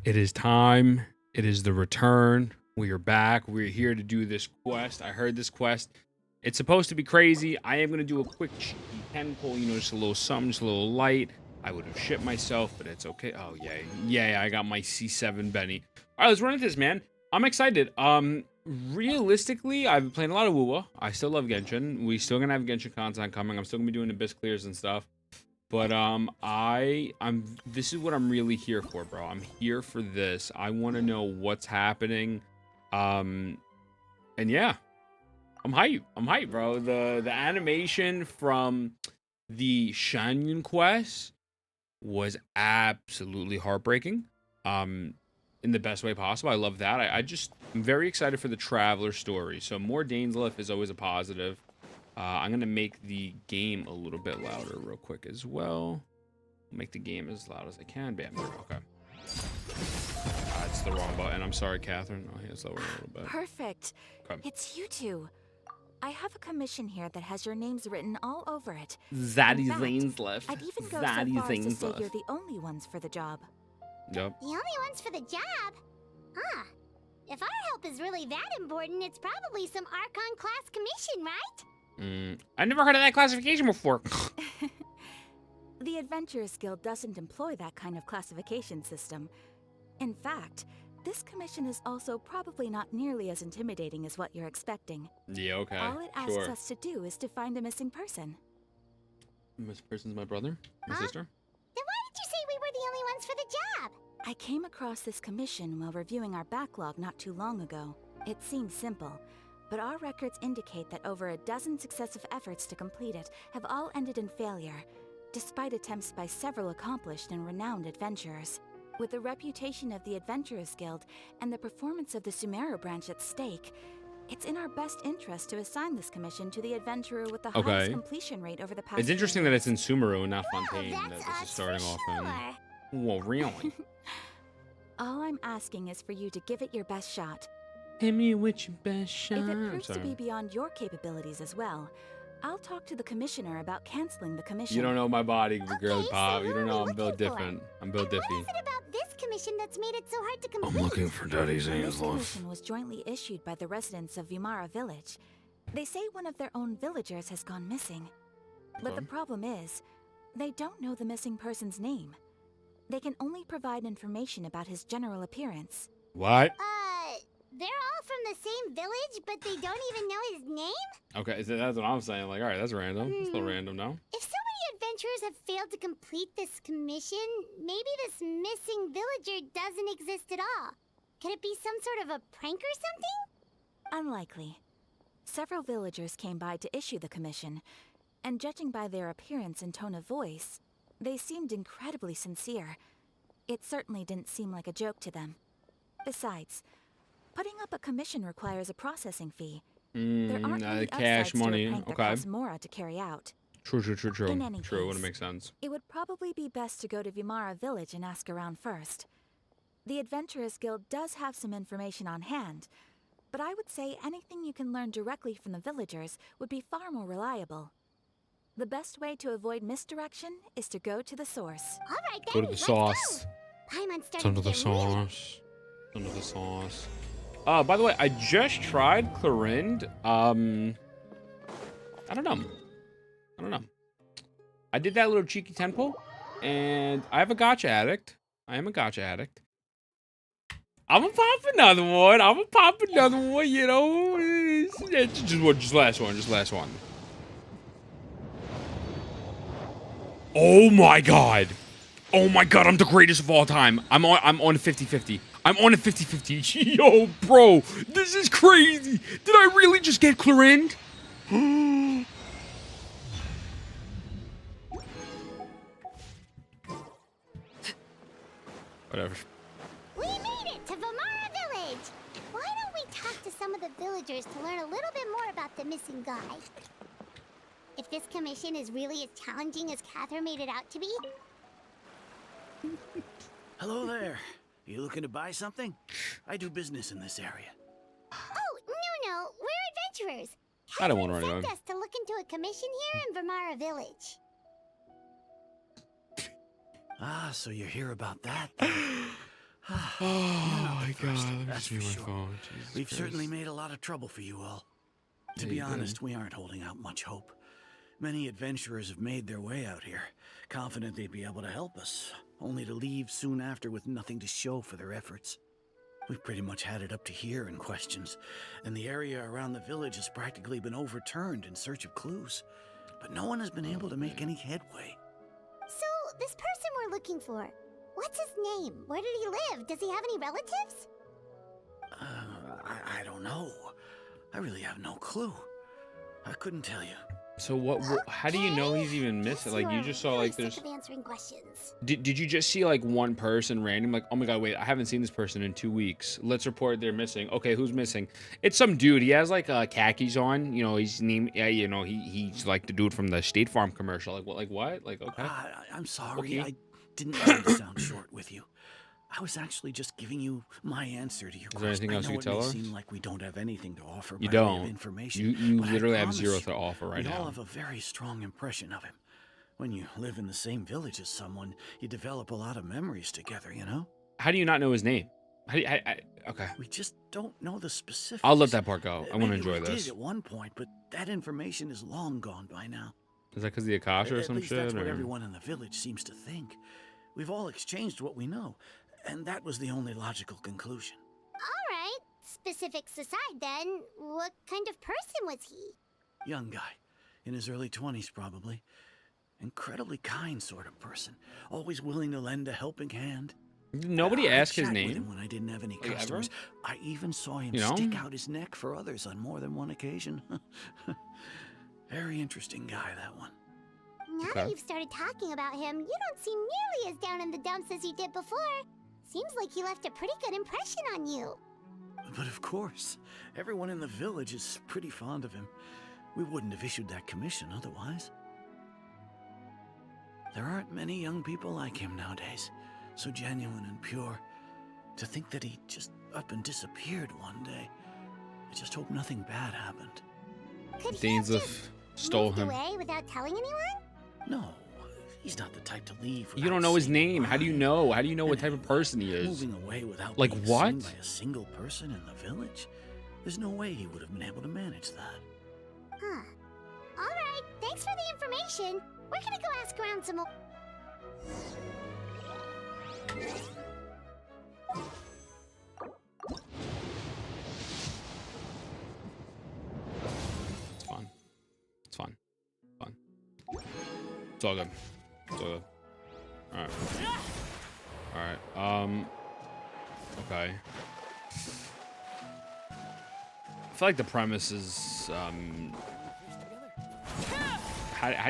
It is time. It is the return. We are back. We're here to do this quest. I heard this quest. It's supposed to be crazy. I am going to do a quick cheeky 10 pull, you know, just a little something, just a little light. I would have shit myself, but it's okay. Oh, yay. Yeah, I got my C7 Benny. All right, let's run at this, man. I'm excited. Realistically, I've been playing a lot of WoWa. I still love Genshin. We still going to have Genshin content coming. I'm still going to be doing Abyss clears and stuff. But this is what I'm really here for, bro. I'm here for this. I want to know what's happening. And yeah, I'm hyped, bro. The animation from the Shanyon quest was absolutely heartbreaking. In the best way possible. I love that. I'm very excited for the Traveler story. So more Dainsleif is always a positive. I'm going to make the game a little bit louder real quick as well. Make the game as loud as I can. Bam, there we go. Okay. That's the wrong button. I'm sorry, Catherine. Oh, yeah, it's lower a little bit. Perfect. Okay. It's you two. I have a commission here that has your names written all over it. Zaddy Dainsleif. I'd even go so far as to say you're the only ones for the job. Yep. The only ones for the job? Huh. If our help is really that important, it's probably some Archon class commission, right? I never heard of that classification before. The Adventurers Guild doesn't employ that kind of classification system. In fact, this commission is also probably not nearly as intimidating as what you're expecting. Yeah, okay. All it asks us to do is to find a missing person. Missing person's my brother? My sister? Then why did you say we were the only ones for the job? I came across this commission while reviewing our backlog not too long ago. It seems simple, but our records indicate that over a dozen successive efforts to complete it have all ended in failure, despite attempts by several accomplished and renowned adventurers. With the reputation of the Adventurers Guild and the performance of the Vimara branch at stake, it's in our best interest to assign this commission to the adventurer with the highest completion rate over the past. It's interesting that it's in Sumeru and not Well, Fontaine that that's this is us starting for off sure. in. Well, really? All I'm asking is for you to give it your best shot. Hit me with your best shot. If it proves to be beyond your capabilities as well, I'll talk to the commissioner about canceling the commission. You don't know my body, girly Okay, pop. so You who don't are know we I'm built looking for? different. I'm built And what diffy. is it about this commission that's made it so hard to complete? I'm looking for Daddy's This Dainsleif. commission was jointly issued by the residents of Vimara village. They say one of their own villagers has gone missing. But the problem is, they don't know the missing person's name. They can only provide information about his general appearance. What? They're all from the same village, but they don't even know his name? Okay, so that's what I'm saying. Like, all right, that's random. It's a little random, no? If so many adventurers have failed to complete this commission, maybe this missing villager doesn't exist at all. Could it be some sort of a prank or something? Unlikely. Several villagers came by to issue the commission, and judging by their appearance and tone of voice, they seemed incredibly sincere. It certainly didn't seem like a joke to them. Besides, putting up a commission requires a processing fee. There aren't any cash upsides money. to a prank that Okay. costs Mora to carry out. True. In any True, case, wouldn't make sense. It would probably be best to go to Vimara village and ask around first. The Adventurers Guild does have some information on hand, but I would say anything you can learn directly from the villagers would be far more reliable. The best way to avoid misdirection is to go to the source. All right, then, Go to the let's sauce. Go. Paimon's It's starting under to the get really... sauce. It's under the sauce. By the way, I just tried Clarind. I don't know. I did that little cheeky 10 pull, and I have a gotcha addict. I am a gotcha addict. I'm gonna pop another one. You know, just last one. Oh my god, I'm the greatest of all time. I'm on a 50-50. I'm on a 50-50. Yo, bro, this is crazy. Did I really just get Clarind? Whatever. We made it to Vimara village! Why don't we talk to some of the villagers to learn a little bit more about the missing guy? If this commission is really as challenging as Catherine made it out to be... Hello there. You looking to buy something? I do business in this area. Oh, no, we're adventurers. I don't want to Catherine run sent us to look into a commission here in Vimara village. Ah, so you're here about that. Oh the my first, god, let me that's see for my sure. phone. Jesus We've Christ. certainly made a lot of trouble for you all. To Yeah, be you did. honest, we aren't holding out much hope. Many adventurers have made their way out here, confident they'd be able to help us, only to leave soon after with nothing to show for their efforts. We've pretty much had it up to here in questions, and the area around the village has practically been overturned in search of clues. But no one has been able to make any headway. So, this person we're looking for, what's his name? Where did he live? Does he have any relatives? I don't know. I really have no clue. I couldn't tell you. So what? How do you know he's even missing? Like you just saw really like there's. sick of answering questions. Did you just see like one person random? Like, oh my god, wait, I haven't seen this person in 2 weeks. Let's report they're missing. Okay, who's missing? It's some dude. He has like khakis on. You know, his name. Yeah, you know, he's like the dude from the State Farm commercial. Like what? Like what? Like okay. I'm sorry. Okay. I didn't mean to sound short with you. I was actually just giving you my answer to your question. Is there anything else you can tell us? It may seem like we don't have anything to offer You by way don't. of information. You but I literally have promise zero you, to offer right we all now. have a very strong impression of him. When you live in the same village as someone, you develop a lot of memories together, you know? How do you not know his name? How do you, okay. We just don't know the specifics. I'll let that part go. I want to Maybe enjoy we this. did at one point, but that information is long gone by now. Is that because of the Atossa or At some least shit? that's what or- everyone in the village seems to think. We've all exchanged what we know, and that was the only logical conclusion. Alright, specifics aside then, what kind of person was he? Young guy, in his early 20s probably. Incredibly kind sort of person, always willing to lend a helping hand. Nobody I asked his chat with name. him when I didn't have any Like, ever? customers. I even saw him You know? stick out his neck for others on more than one occasion. Very interesting guy, that one. Now Okay. that you've started talking about him, you don't seem nearly as down in the dumps as you did before. Seems like he left a pretty good impression on you. But of course, everyone in the village is pretty fond of him. We wouldn't have issued that commission otherwise. There aren't many young people like him nowadays, so genuine and pure. To think that he just up and disappeared one day. I just hope nothing bad happened. Could he have Dainsleif just stole moved him. away without telling anyone? No, he's not the type to leave. You without don't know his saying name. How do you goodbye. know? How do you know what And type of anyway, person he is? Moving away without Like being what? seen by a single person in the village? There's no way he would have been able to manage that. Huh. Alright, thanks for the information. We're gonna go ask around some more. It's fun. It's fun. Fun. It's all good. It's all good. Alright. Alright. Okay. I feel like the premise is, how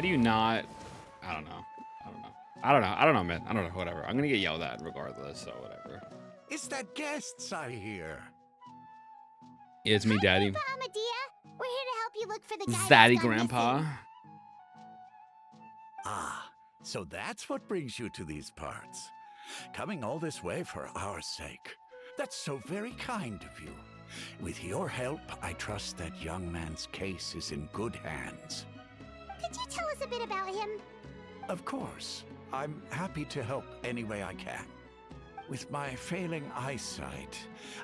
do you not, I don't know. I don't know, man. I don't know, whatever. I'm gonna get yelled at regardless, so whatever. It's the guests I hear. Yeah, it's me, Daddy. Grandpa Amadea, we're here to help you look for the guy that's Zaddy gone Grandpa. missing. Ah, so that's what brings you to these parts. Coming all this way for our sake. That's so very kind of you. With your help, I trust that young man's case is in good hands. Could you tell us a bit about him? Of course, I'm happy to help any way I can. With my failing eyesight,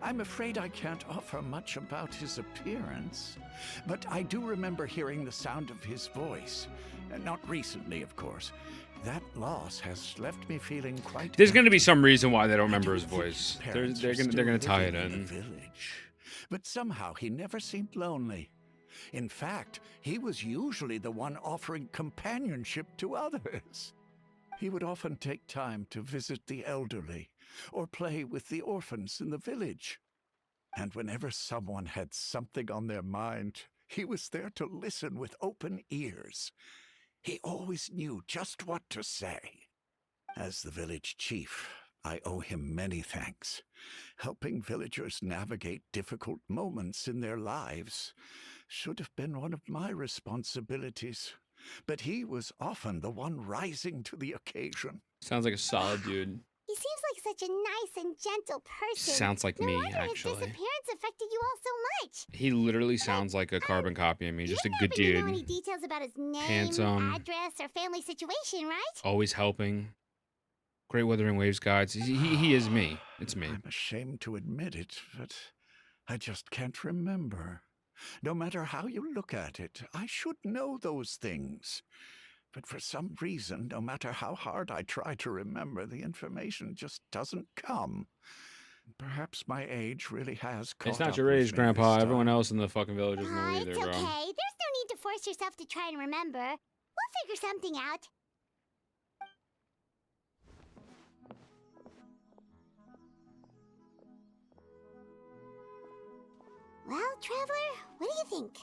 I'm afraid I can't offer much about his appearance. But I do remember hearing the sound of his voice. Not recently, of course. That loss has left me feeling quite... There's gonna be some reason why they don't I remember do his think voice. parents They're are gonna still tie it living in. the village. But somehow he never seemed lonely. In fact, he was usually the one offering companionship to others. He would often take time to visit the elderly or play with the orphans in the village. And whenever someone had something on their mind, he was there to listen with open ears. He always knew just what to say. As the village chief, I owe him many thanks. Helping villagers navigate difficult moments in their lives should have been one of my responsibilities. But he was often the one rising to the occasion. Sounds like a solid dude. He seems like such a nice and gentle person. Sounds like no me, wonder his actually. disappearance affected you all so much. He literally sounds like a carbon copy of me. Just a You good happen to know any dude. details about his name, Handsome. address, or family situation, right? Always helping. Great Weathering Waves guides. He is me. It's me. I'm ashamed to admit it, but I just can't remember. No matter how you look at it, I should know those things. But for some reason, no matter how hard I try to remember, the information just doesn't come. Perhaps my age really has caught It's not up your with age, me Grandpa. this Everyone time. else in the fucking village doesn't know either, It's bro. okay. There's no need to force yourself to try and remember. We'll figure something out. Well, Traveler, what do you think?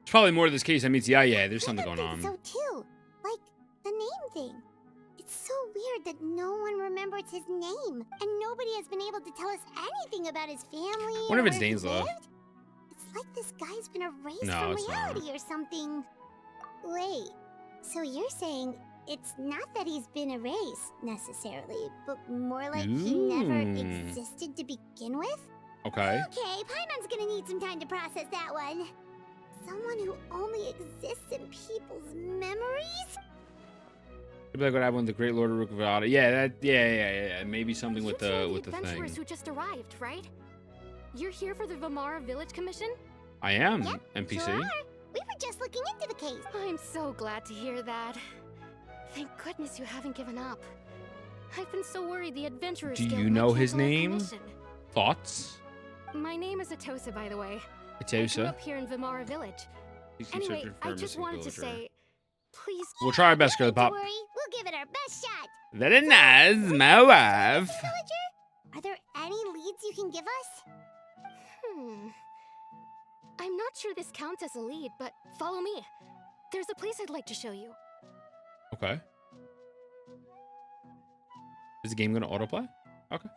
It's probably more to this case that means, yeah, there's something I going think on. so too. Like the name thing. It's so weird that no one remembers his name, and nobody has been able to tell us anything about his family. Wonder or if it's where he Dainsleif. lived. It's like this guy's been erased No, from it's not. reality or something. Wait, so you're saying it's not that he's been erased necessarily, but more like he never Ooh. existed to begin with? Okay. Okay, Paimon's gonna need some time to process that one. Someone who only exists in people's memories? Maybe like what happened with the Great Lord of Rukavada. Yeah. Maybe something with You're the adventurers thing. who just arrived, right? You're here for the Vimara Village Commission? I am Yep, NPC. Sure are. We were just looking into the case. I'm so glad to hear that. Thank goodness you haven't given up. I've been so worried the adventurers Do Guild you might know his cancel our name? commission. Thoughts? My name is Atossa, by the way. I grew Atossa. up here in Vimara Village. Please keep Anyway, searching for I a just missing wanted to villager. say, please. We'll try our best, girl Don't pop. worry, we'll give it our best shot. Very nice, my wife. Villager? Are there any leads you can give us? I'm not sure this counts as a lead, but follow me. There's a place I'd like to show you. Okay. Is the game gonna autoplay? Okay.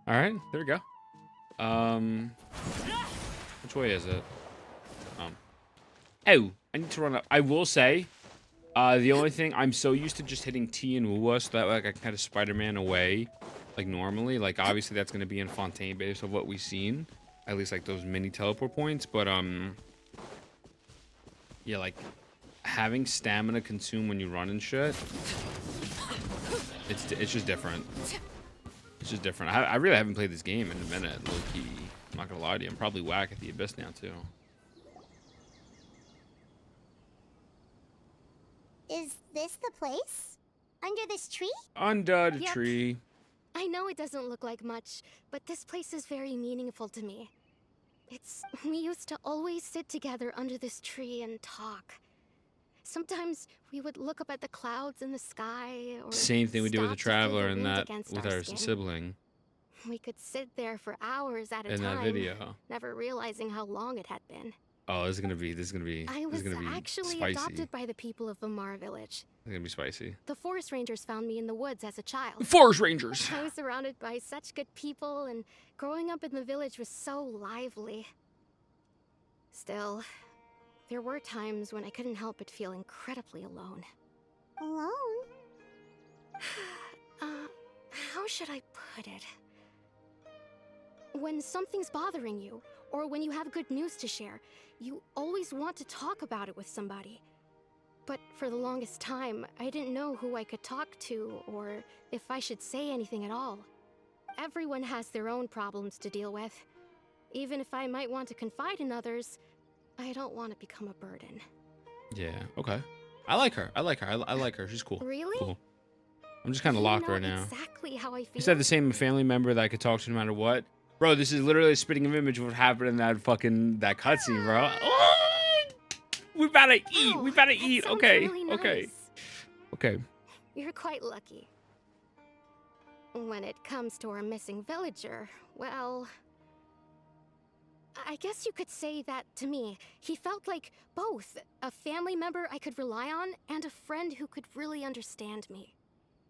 All right, there we go. Which way is it? Oh, I need to run up. I will say, the only thing I'm so used to just hitting T and Wua so that like I can kind of Spider-Man away, like normally. Like obviously that's gonna be in Fontaine based on what we've seen, at least like those mini teleport points. But yeah, like having stamina consume when you run and shit. It's just different. It's just different. I really haven't played this game in a minute, low key. I'm not gonna lie to you. I'm probably whack at the Abyss now too. Is this the place? Under this tree? Under the Yep. tree. I know it doesn't look like much, but this place is very meaningful to me. We used to always sit together under this tree and talk. Sometimes we would look up at the clouds in the sky, or Same thing we do with the stop to feel Traveler the and wind that against with our our skin. sibling We could sit there for hours at a in time, that video. never realizing how long it had been. Oh, this is gonna be I was actually spicy. adopted by the people of Vimara Village. It's gonna be spicy. The forest rangers found me in the woods as a child. Forest Rangers. I was surrounded by such good people, and growing up in the village was so lively. Still, there were times when I couldn't help but feel incredibly alone. Alone? How should I put it? When something's bothering you, or when you have good news to share, you always want to talk about it with somebody. But for the longest time, I didn't know who I could talk to, or if I should say anything at all. Everyone has their own problems to deal with. Even if I might want to confide in others, I don't want to become a burden. Yeah. Okay. I like her. I like her. She's cool. Really? Cool. I'm just kind of You locked know right now. exactly how I feel. You said the same family member that I could talk to no matter what. Bro, this is literally a spitting image of what happened in that cutscene, bro. Oh! We better eat. Oh, We better that eat. sounds Okay. really Okay. nice. Okay. You're quite lucky. When it comes to our missing villager, well, I guess you could say that to me. He felt like both a family member I could rely on and a friend who could really understand me.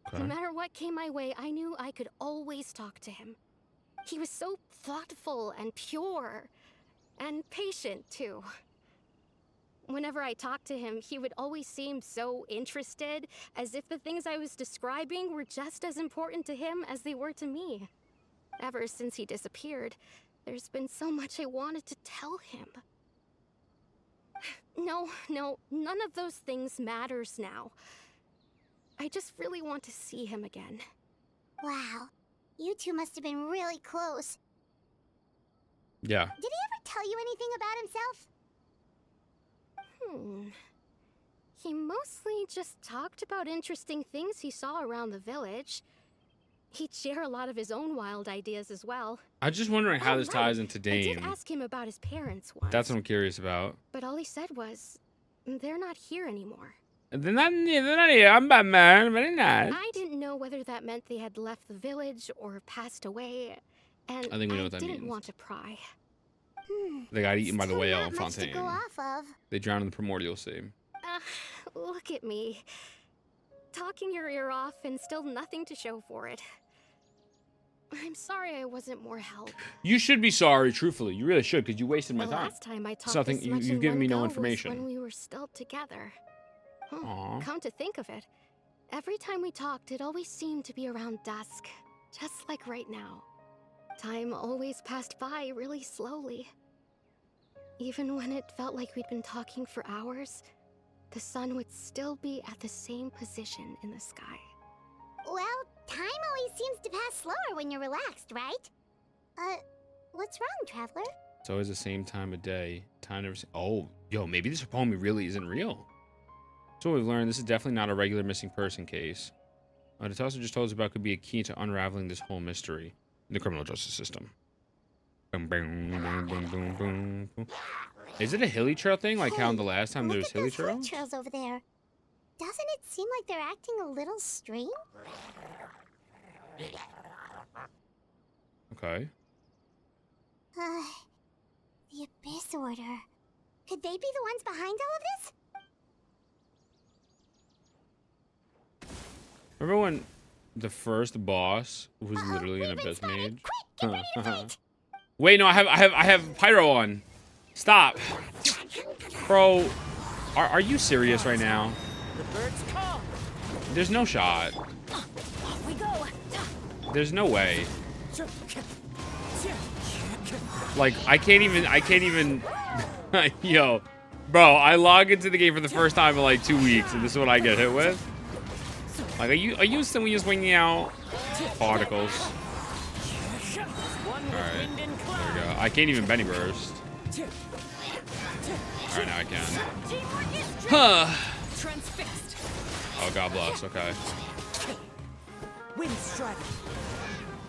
Okay. No matter what came my way, I knew I could always talk to him. He was so thoughtful and pure, and patient too. Whenever I talked to him, he would always seem so interested, as if the things I was describing were just as important to him as they were to me. Ever since he disappeared, there's been so much I wanted to tell him. No, none of those things matters now. I just really want to see him again. Wow. You two must have been really close. Yeah. Did he ever tell you anything about himself? He mostly just talked about interesting things he saw around the village. He'd share a lot of his own wild ideas as well. I'm just wondering how this Right. ties into I Dane. did ask him about his parents once. That's what I'm curious about. But all he said was, they're not here anymore. They're not here. I'm Batman. Very nice. I didn't know whether that meant they had left the village or passed away, and I think we know what that didn't means. want to pry. They got eaten by the Still whale not in much to Fontaine. go off of. They drowned in the primordial sea. Look at me. Talking your ear off and still nothing to show for it. I'm sorry I wasn't more help. You should be sorry, truthfully. You really should, because you wasted my The time. last time I talked Something this much you've in given one me no go was information. when we were still together. Aw. Come to think of it, every time we talked, it always seemed to be around dusk, just like right now. Time always passed by really slowly. Even when it felt like we'd been talking for hours, the sun would still be at the same position in the sky. Well, time always seems to pass slower when you're relaxed, right? What's wrong, Traveler? It's always the same time of day. Time never. Oh, yo, maybe this poem really isn't real. So we've learned this is definitely not a regular missing person case. What Atossa just told us about could be a key to unraveling this whole mystery in the criminal justice system. Boom, boom, boom, boom, boom, boom, boom. Is it a hilly trail thing, like how in the last time there was hilly Look at those trails? trails over there. Doesn't it seem like they're acting a little strange? Okay. The Abyss Order. Could they be the ones behind all of this? Remember when the first boss was literally an We've been abyss spotted. mage? Quick, get ready to fight! Wait, no, I have pyro on. Stop, bro. Are you serious right now? The birds call. There's no shot. Off we go. There's no way. Like I can't even. Yo, bro, I log into the game for the first time in like 2 weeks, and this is what I get hit with. Like, are you still swinging out particles? All right, there we go. I can't even Benny burst. All right, now I can. Huh. Transfixed. Oh, God bless. Okay. Wind strike.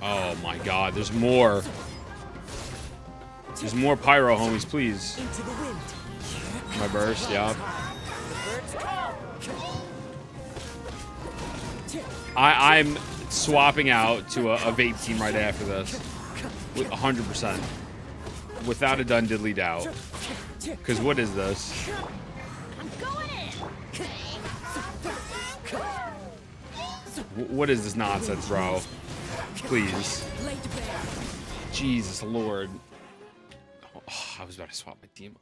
Oh my God, there's more. There's more pyro, homies, please. Into the wind. My burst, yeah. The birds call. I'm swapping out to a vape team right after this. With 100%. Without a done diddly doubt. Because what is this? I'm going in! What is this nonsense, bro? Please. Laid bare. Jesus Lord. Oh, I was about to swap my team.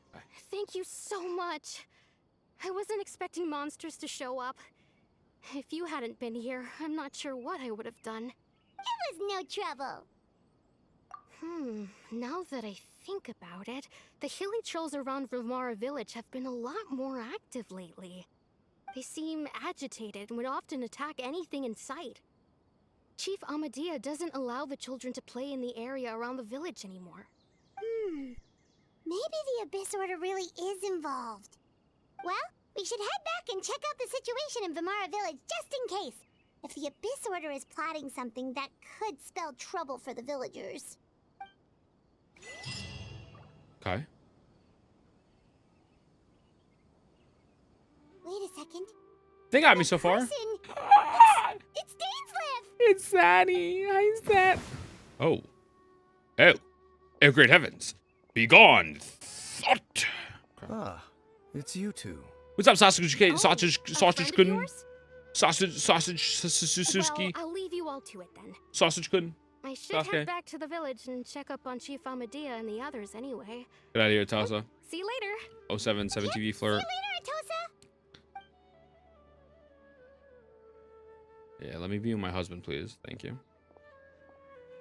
Thank you so much. I wasn't expecting monsters to show up. If you hadn't been here, I'm not sure what I would have done. It was no trouble. Now that I think about it, the hilly trolls around Vimara village have been a lot more active lately. They seem agitated and would often attack anything in sight. Chief Amadia doesn't allow the children to play in the area around the village anymore. Maybe the Abyss Order really is involved. Well, we should head back and check out the situation in Vimara village just in case. If the Abyss Order is plotting something that could spell trouble for the villagers. Okay. Wait a second. They got me so far. Person. It's Dainsleif! It's Zanny. Hi, Zan. Oh. Oh. Oh, great heavens. Be gone. Thought. Ah, it's you two. What's up, sausage? Oh, Sausage a friend of kun. yours? Sausage Well, Suski. I'll leave you all to it then. Sausage kun. I should Okay. head back to the village and check up on Chief Amadia and the others anyway. Get out of here, Atossa. See you later. 077 TV See you flirt. later, Atossa! Yeah, let me be with my husband, please. Thank you.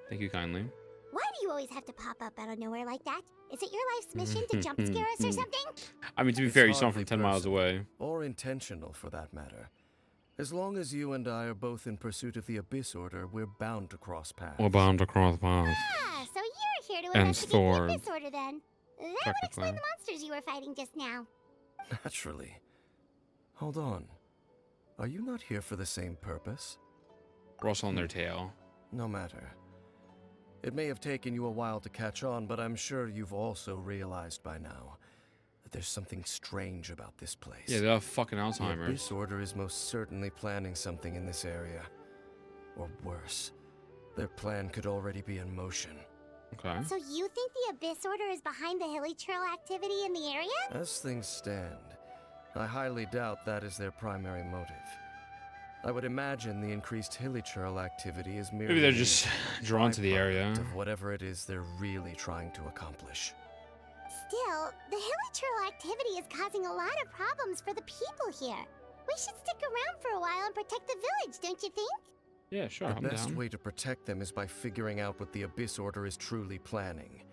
Thank you kindly. Why do you always have to pop up out of nowhere like that? Is it your life's mission to jump scare us or something? I mean, to be It's fair, you saw him hardly from 10 miles personal. away. Or intentional, for that matter. As long as you and I are both in pursuit of the Abyss Order, we're bound to cross paths. We're bound to cross paths. Ah, so you're here to And investigate sword. the Abyss Order then. That would explain the monsters you were fighting just now. Naturally. Hold on. Are you not here for the same purpose? Rustling their tail. No matter. It may have taken you a while to catch on, but I'm sure you've also realized by now that there's something strange about this place. Yeah, they have fucking The Alzheimer's. Abyss Order is most certainly planning something in this area. Or worse, their plan could already be in motion. Okay. So you think the Abyss Order is behind the hilly trail activity in the area? As things stand, I highly doubt that is their primary motive. I would imagine the increased hilichurl activity is merely Maybe they're just drawn to the byproduct area. of whatever it is they're really trying to accomplish. Still, the hilly trail activity is causing a lot of problems for the people here. We should stick around for a while and protect the village, don't you think? Yeah, sure. The I'm best down. way to protect them is by figuring out what the Abyss Order is truly planning.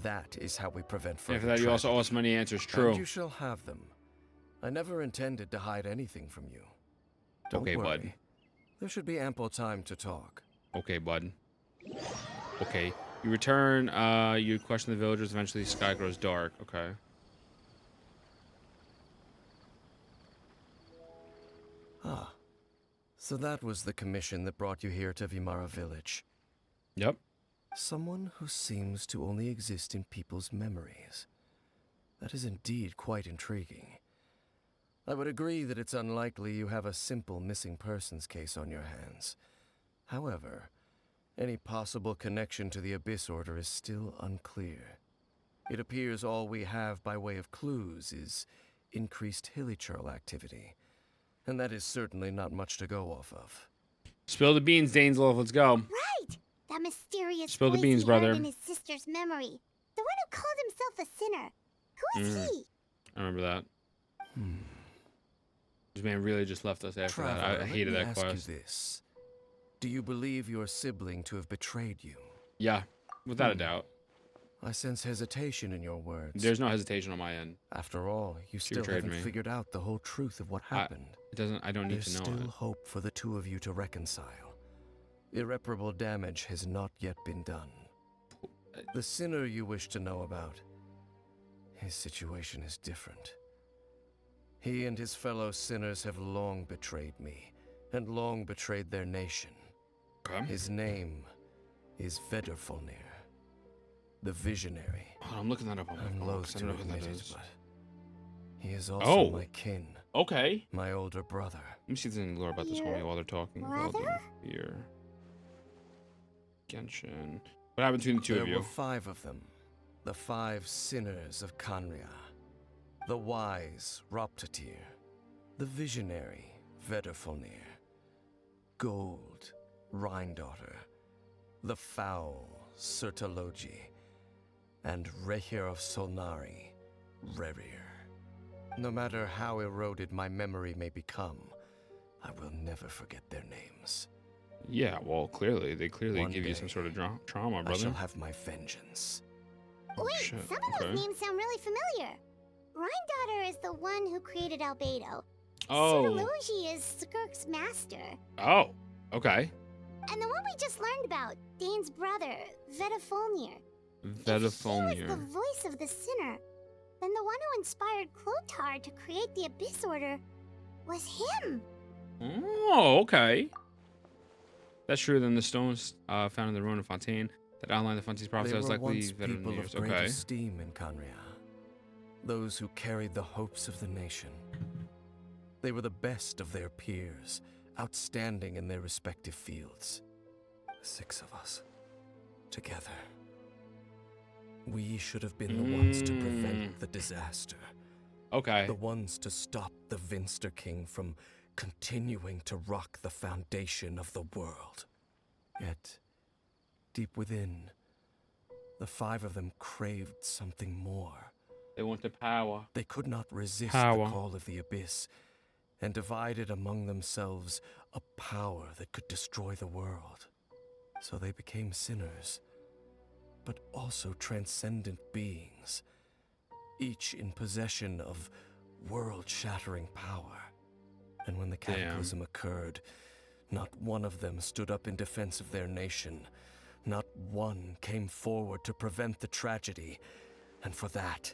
That is how we prevent Yeah, further for that you also tragedy. owe us many answers. And True. you shall have them. I never intended to hide anything from you. Don't Okay, worry. bud. There should be ample time to talk. Okay, bud. Okay. You return, you question the villagers, eventually the sky grows dark. Okay. Ah. So that was the commission that brought you here to Vimara village. Yep. Someone who seems to only exist in people's memories. That is indeed quite intriguing. I would agree that it's unlikely you have a simple missing persons case on your hands. However, any possible connection to the Abyss Order is still unclear. It appears all we have by way of clues is increased hilichurl activity, and that is certainly not much to go off of. Spill the beans, Dainsleif. Let's go. Right! That mysterious Spill the voice beans, he brother. heard in his sister's memory. The one who called himself a sinner. Who is he? I remember that. This man really just left us after that. Traveler, I hated let that me ask quest. you this. Do you believe your sibling to have betrayed you? Yeah, without a doubt. I sense hesitation in your words. There's no hesitation on my end. After all, you still betrayed haven't me. figured out the whole truth of what happened. It doesn't. I don't need There's to know still it. hope for the two of you to reconcile. Irreparable damage has not yet been done. The sinner you wish to know about, his situation is different. He and his fellow sinners have long betrayed me, and long betrayed their nation. Okay. His name is Vedrfolnir, the Visionary. Oh, I'm looking that up on my I'm phone, loath 'cause I to don't know who admit that it, is. but he is also Oh. my kin, Okay. my older brother. Let me see if there's any lore about this Your homie while they're talking. brother? Weldon, here. Genshin. What happened between the two There of you? were 5 of them, the 5 sinners of Khaenri'ah. The wise Roptatir, the visionary Vedrfolnir, Gold Rhindaughter, the foul Sertologi, and Rehir of Solnari, Rerir. No matter how eroded my memory may become, I will never forget their names. Yeah, well, clearly. They clearly One give you some day, sort of trauma, I brother. shall have my vengeance. Oh, Wait, shit. some of those Okay. names sound really familiar. Rhindaughter is the one who created Albedo. Oh. Sertologi is Skirk's master. Oh. Okay. And the one we just learned about, Dane's brother, Vedrfolnir. If he was the Vedrfolnir. voice of the sinner, then the one who inspired Clotar to create the Abyss Order was him. Oh, okay. That's true. Then the stones found in the ruin of Fontaine that outline the Fontaine's prophecy They was were likely once people Vedrfolnir's. of great Okay. esteem in Khaenri'ah. Those who carried the hopes of the nation. They were the best of their peers, outstanding in their respective fields. 6 of us, together. We should have been the ones to prevent the disaster. Okay. The ones to stop the Vinster King from continuing to rock the foundation of the world. Yet, deep within, the 5 of them craved something more. They want the power. They could not resist Power. the call of the Abyss, and divided among themselves a power that could destroy the world. So they became sinners, but also transcendent beings, each in possession of world-shattering power. And when the cataclysm occurred, not one of them stood up in defense of their nation. Not one came forward to prevent the tragedy. And for that,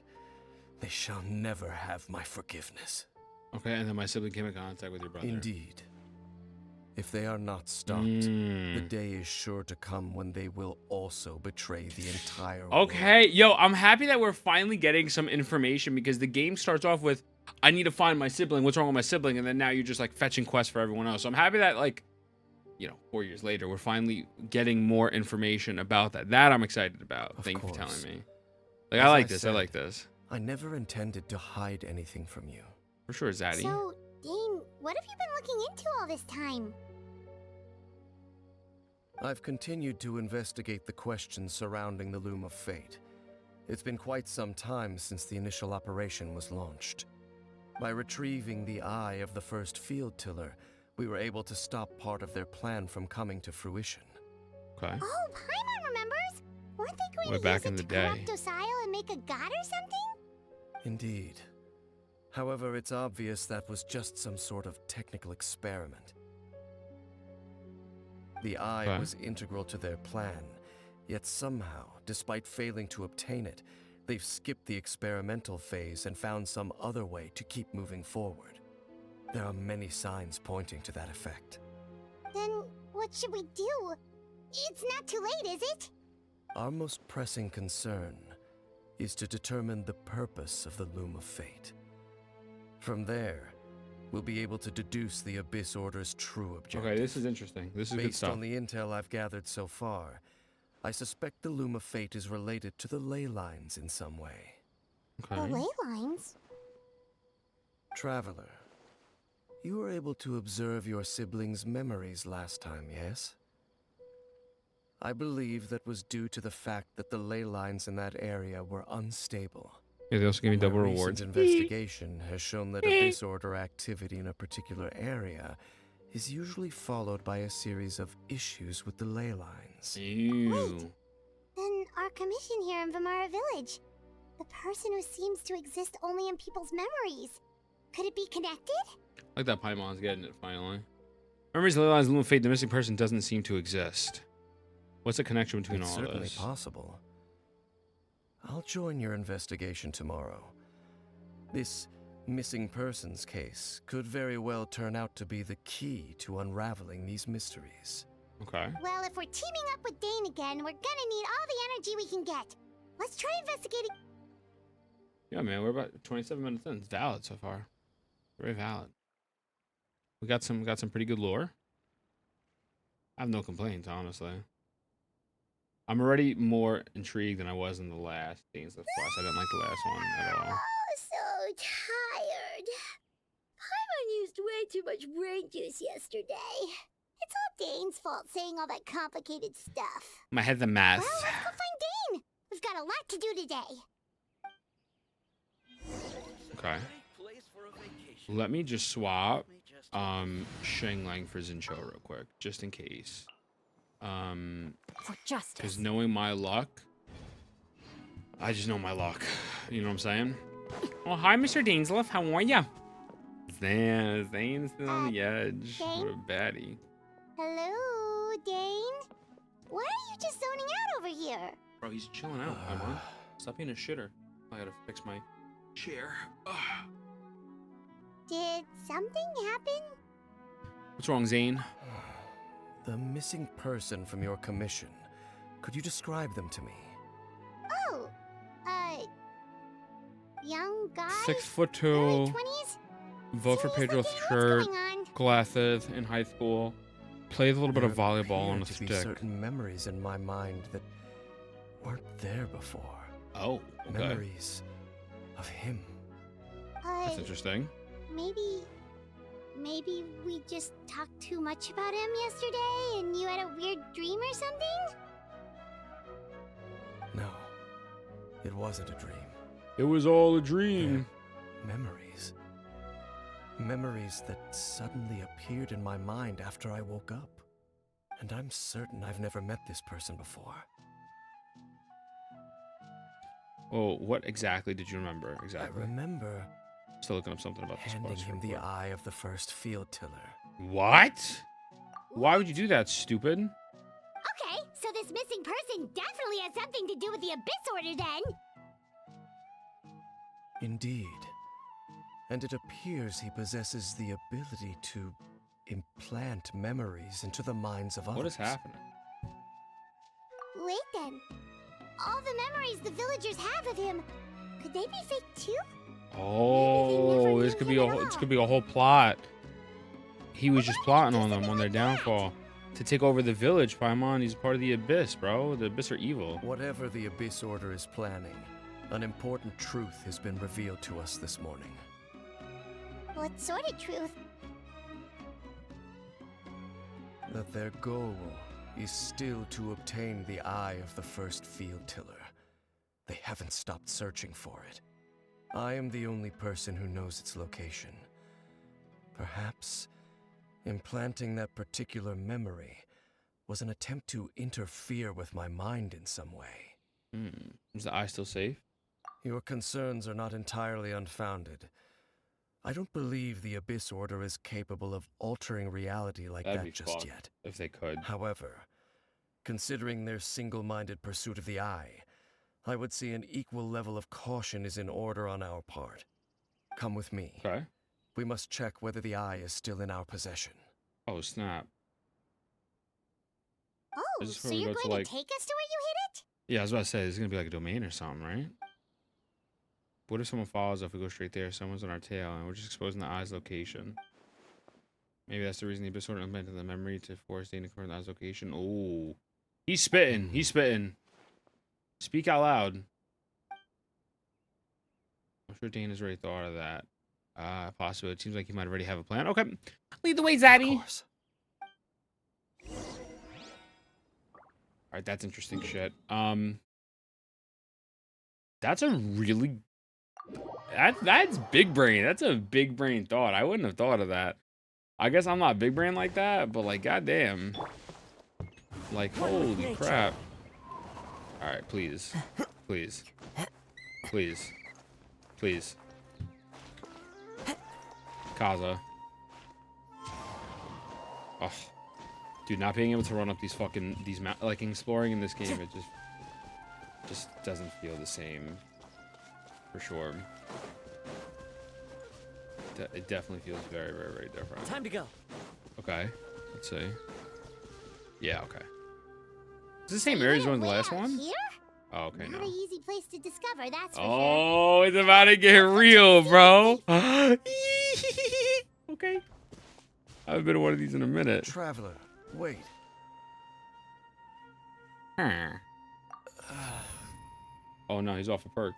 they shall never have my forgiveness. Okay, and then my sibling came in contact with your brother. Indeed. If they are not stopped, the day is sure to come when they will also betray the entire world. Okay, yo, I'm happy that we're finally getting some information because the game starts off with, I need to find my sibling. What's wrong with my sibling? And then now you're just like fetching quests for everyone else. So I'm happy that, like, you know, 4 years later, we're finally getting more information about that. That I'm excited about. Thank you for telling me. Like, I like this. I like this. I never intended to hide anything from you. For sure, Zaddy. So, Dane, what have you been looking into all this time? I've continued to investigate the questions surrounding the Loom of Fate. It's been quite some time since the initial operation was launched. By retrieving the eye of the first field tiller, we were able to stop part of their plan from coming to fruition. Okay. Oh, Paimon remembers? Weren't they going Way to back use in it the to day. corrupt Osial and make a god or something? Indeed. However, it's obvious that was just some sort of technical experiment. The eye was integral to their plan, yet somehow, despite failing to obtain it, they've skipped the experimental phase and found some other way to keep moving forward. There are many signs pointing to that effect. Then what should we do? It's not too late, is it? Our most pressing concern is to determine the purpose of the Loom of Fate. From there, we'll be able to deduce the Abyss Order's true objective. Okay, this is interesting. This is good Based stuff. on the intel I've gathered so far, I suspect the Loom of Fate is related to the ley lines in some way. The Okay. ley lines? Traveler, you were able to observe your siblings' memories last time, yes? I believe that was due to the fact that the ley lines in that area were unstable. Yeah, they also give me double My rewards. recent investigation has shown that Abyss Order activity in a particular area is usually followed by a series of issues with the ley lines. Ew. Then our commission here in Vimara Village. The person who seems to exist only in people's memories. Could it be connected? Like that Paimon's getting it finally. Memories of the lines, Loom of Fate, the missing person doesn't seem to exist. What's the connection between It's all certainly this? possible. I'll join your investigation tomorrow. This missing persons case could very well turn out to be the key to unraveling these mysteries. Okay. Well, if we're teaming up with Dane again, we're gonna need all the energy we can get. Let's try investigating. Yeah, man, we're about 27 minutes in. It's valid so far. Very valid. We got some pretty good lore. I have no complaints, honestly. I'm already more intrigued than I was in the last Dainsleif Quest. I didn't like the last one at all. Oh, so tired. Paimon used way too much brain juice yesterday. It's all Dane's fault saying all that complicated stuff. My head's a mess. Well, let's go find Dane. We've got a lot to do today. Okay. Let me just swap Shanglang for Zincho real quick, just in case. For justice. Because knowing my luck, I just know my luck. You know what I'm saying? Oh, hi, Mr. Dainsleif. How are ya? Zane's still on the edge. Dane? What a baddie. Hello, Dane? Why are you just zoning out over here? Bro, he's chilling out, Paimon. Stop being a shitter. I gotta fix my chair. Ugh. Did something happen? What's wrong, Zane? The missing person from your commission. Could you describe them to me? Oh, young guy? 6'2", Early 20s? vote for Seriously, Pedro Dane, shirt, what's going on? glasses in high school, plays a little bit of There volleyball on a appear to be stick. certain memories in my mind that weren't there before. Oh, okay. Memories of him. That's interesting. Maybe we just talked too much about him yesterday and you had a weird dream or something? No, it wasn't a dream. It was all a dream. Memories. Memories that suddenly appeared in my mind after I woke up. And I'm certain I've never met this person before. Oh, what exactly did you remember? Exactly. I remember Still looking up something about this Handing quest him real the quick. eye of the first field tiller. What? Why would you do that, stupid? Okay, so this missing person definitely has something to do with the Abyss Order then. Indeed. And it appears he possesses the ability to implant memories into the minds of others. What is happening? Wait then. All the memories the villagers have of him, could they be fake too? Oh, this could be a whole plot. He was just plotting on them on their downfall to take over the village. Paimon, he's part of the Abyss, bro. The Abyss are evil. Whatever the Abyss Order is planning, an important truth has been revealed to us this morning. What sort of truth? That their goal is still to obtain the eye of the first field tiller. They haven't stopped searching for it. I am the only person who knows its location. Perhaps implanting that particular memory was an attempt to interfere with my mind in some way. Is the eye still safe? Your concerns are not entirely unfounded. I don't believe the Abyss Order is capable of altering reality like That'd be that just fun yet. if they could. However, considering their single-minded pursuit of the eye, I would say an equal level of caution is in order on our part. Come with me. Okay. We must check whether the eye is still in our possession. Oh, snap. Oh, Is this so where we you're go to, going like- to take us to where you hid it? Yeah, I was about to say, this is going to be like a domain or something, right? What if someone follows if we go straight there? Someone's on our tail, and we're just exposing the eye's location. Maybe that's the reason the Abyss Order implemented the memory to force Dane to confirm the eye's location. Oh. He's spitting. He's spitting. Speak out loud. I'm sure Dane has already thought of that. Possibly. It seems like he might already have a plan. Okay. Lead the way, Of Zabby. course. Alright, that's interesting shit. That's a really... That's big brain. That's a big brain thought. I wouldn't have thought of that. I guess I'm not big brain like that, but like, goddamn. Like, holy crap. Alright, please. Please. Please. Please. Kaza. Oh. Dude, not being able to run up these fucking, like, exploring in this game, it just doesn't feel the same. For sure. It definitely feels very, very, very different. Time to go. Okay. Let's see. Yeah, okay. It's the same area as one of the last one? Here? Oh, okay, Not no. an easy place to discover, that's for sure. Oh, it's about to get real, bro. Okay. I haven't been to one of these in a minute. Traveler, wait. Huh. Oh, no, he's off a perk.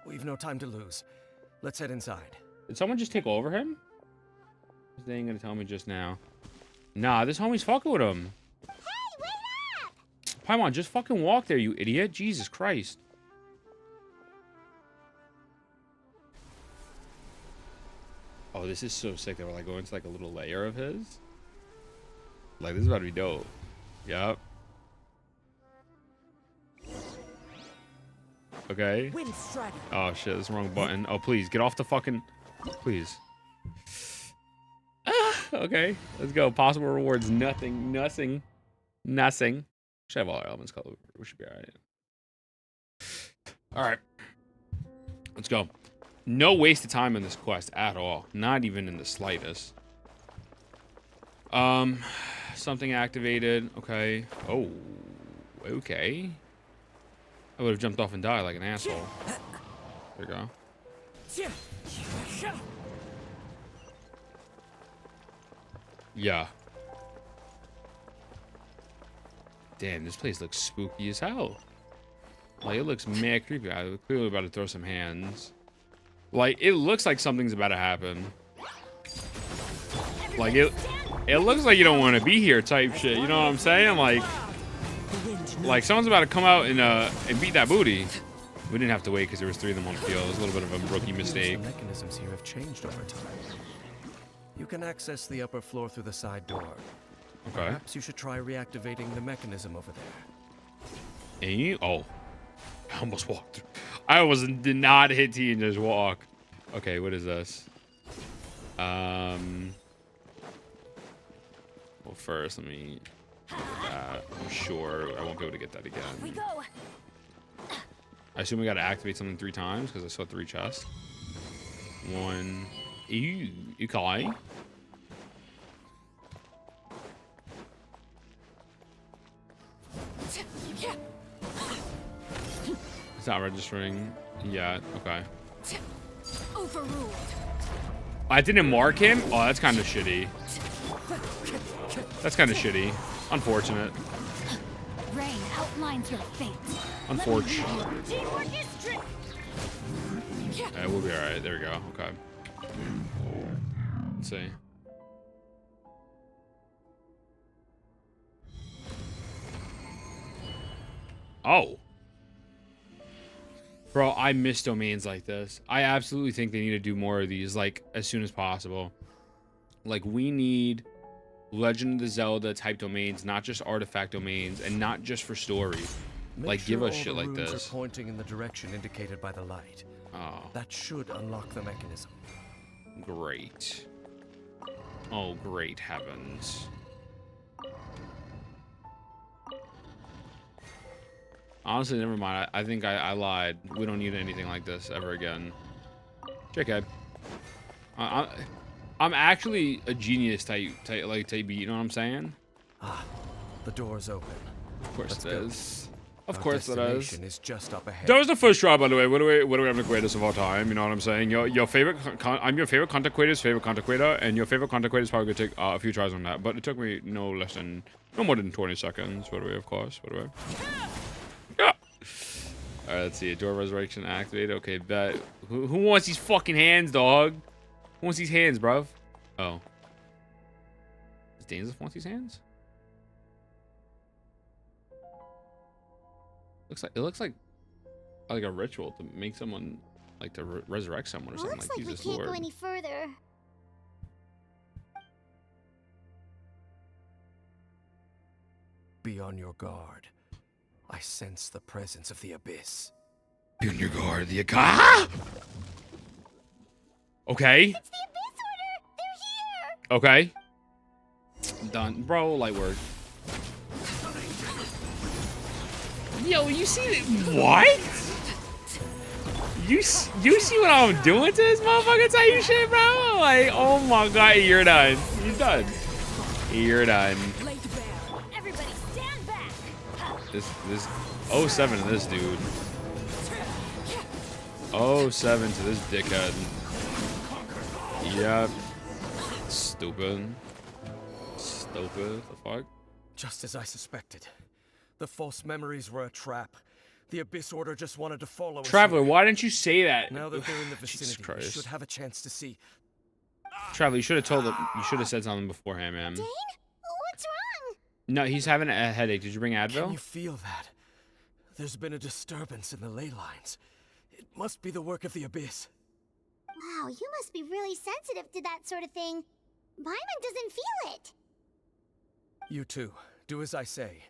We've no time to lose. Let's head inside. Did someone just take over him? They ain't gonna tell me just now. Nah, this homie's fucking with him. Hey, wait up! Paimon, just fucking walk there, you idiot. Jesus Christ. Oh, this is so sick that we're like going to like a little layer of his. Like, this is about to be dope. Yup. Okay. Wind strider. Oh shit, that's the wrong button. Oh, please, get off the fucking... Please. Ah, okay, let's go. Possible rewards, nothing. Should have all our elements colored. We should be alright. Alright. Let's go. No waste of time in this quest at all. Not even in the slightest. Something activated. Okay. Oh, okay. I would have jumped off and died like an asshole. There we go. Yeah. Damn, this place looks spooky as hell. Like, it looks mad creepy. I'm clearly about to throw some hands. Like, it looks like something's about to happen. Like, it looks like you don't want to be here type shit. You know what I'm saying? Like someone's about to come out and beat that booty. We didn't have to wait because there was 3 of them on the field. It was a little bit of a rookie mistake. The mechanisms here have changed over time. You can access the upper floor through the side door. Okay. Perhaps you should try reactivating the mechanism over there. And you, oh, I almost walked through. did not hit T and just walk. Okay, what is this? Well, first, let me get that. I'm sure I won't be able to get that again. We go. I assume we gotta activate something 3 times because I saw 3 chests. 1. You okay? It's not registering yet. Okay. Overruled. I didn't mark him? Oh, that's kind of shitty. That's kind of shitty. Unfortunate. Rain outlines your fate. Unfortunate. Teamwork is strict. We'll be alright. There we go. Okay. Let's see. Oh. Bro, I miss domains like this. I absolutely think they need to do more of these, like, as soon as possible. Like, we need Legend of the Zelda type domains, not just artifact domains, and not just for story. Like, give us shit like this. Are pointing in the direction indicated by the light. Oh, That should unlock the mechanism. great. Oh, great heavens. Honestly, never mind. I think I lied. We don't need anything like this ever again. JK. I'm actually a genius type beat, you know what I'm saying? Ah, the door's open. Of course Let's it go. is. Of Our course it is. destination is just up ahead. That was the first try, by the way. What do we have the greatest of all time? You know what I'm saying? Your favorite. I'm your favorite content creator's favorite content creator, and your favorite content creator is probably gonna take a few tries on that. But it took me no more than 20 seconds. What do we? Of course. What do we? Yeah. All right. Let's see. Door resurrection activated. Okay. Bet. Who wants these fucking hands, dog? Who wants these hands, bruv? Oh. Does Dainsleif want these hands? It looks like a ritual to make someone, like, to resurrect someone or something. Looks Like, like we Jesus can't Lord. go any further. Be on your guard. I sense the presence of the abyss. Be on your guard. The ah! Okay. It's the Abyss Order! They're here! Okay. Done, bro. Light work. Yo, you see it? What? You see what I'm doing to this motherfucker? Tell you shit, bro. Like, oh my god, you're done. You're done. You're done. Laid bare. Everybody stand back. This 07 to this dude. 07 to this dickhead. Yep. Stupid. Stupid. The fuck? Just as I suspected. The false memories were a trap. The Abyss Order just wanted to follow us. Traveler, why didn't you say that? Now that they're in the Jesus vicinity, we Christ. should have a chance to see. Traveler, you should have told him. You should have said something beforehand, man. Dane? What's wrong? No, he's having a headache. Did you bring Can Advil? you feel that? There's been a disturbance in the ley lines. It must be the work of the Abyss. Wow, you must be really sensitive to that sort of thing. Paimon doesn't feel it. You too. Do as I say.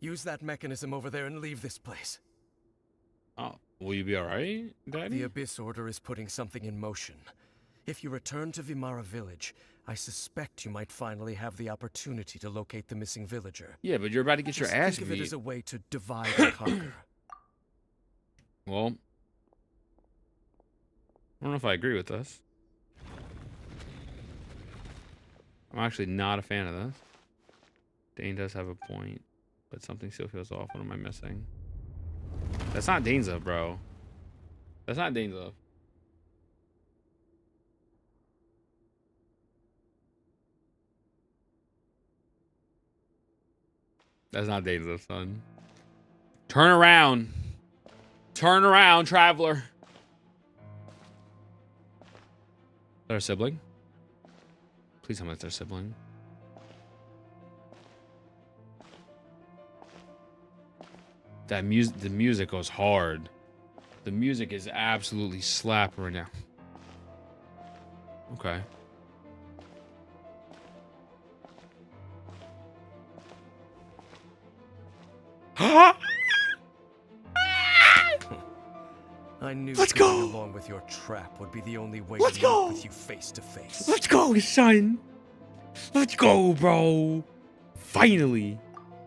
Use that mechanism over there and leave this place. Oh, will you be alright, Daddy? The Abyss Order is putting something in motion. If you return to Vimara village, I suspect you might finally have the opportunity to locate the missing villager. Yeah, but you're about to get your Just ass think of it beat. as a way to divide and conquer. Well, I don't know if I agree with this. I'm actually not a fan of this. Dane does have a point, but something still feels off. What am I missing? That's not Dainsleif, bro. That's not Dainsleif. That's not Dainsleif, son. Turn around. Turn around, traveler. Is that our sibling? Please tell me it's our sibling. The music goes hard. The music is absolutely slap right now. Okay. I knew Let's going go! along with your trap would be the only way Let's to go! meet with you face to face. Let's go, son. Let's go, bro. Finally.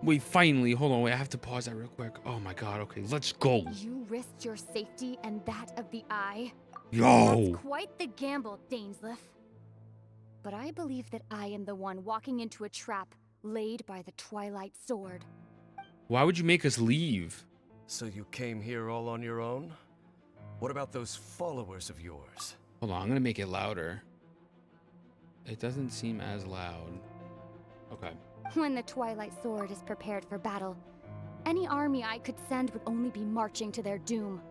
Wait, finally. Hold on. Wait, I have to pause that real quick. Oh my god. Okay, let's go. You risked your safety and that of the Eye. Yo. That's quite the gamble, Dainsleif. But I believe that I am the one walking into a trap laid by the Twilight Sword. Why would you make us leave? So you came here all on your own? What about those followers of yours? Hold on. I'm gonna make it louder. It doesn't seem as loud. Okay. When the Twilight Sword is prepared for battle, any army I could send would only be marching to their doom.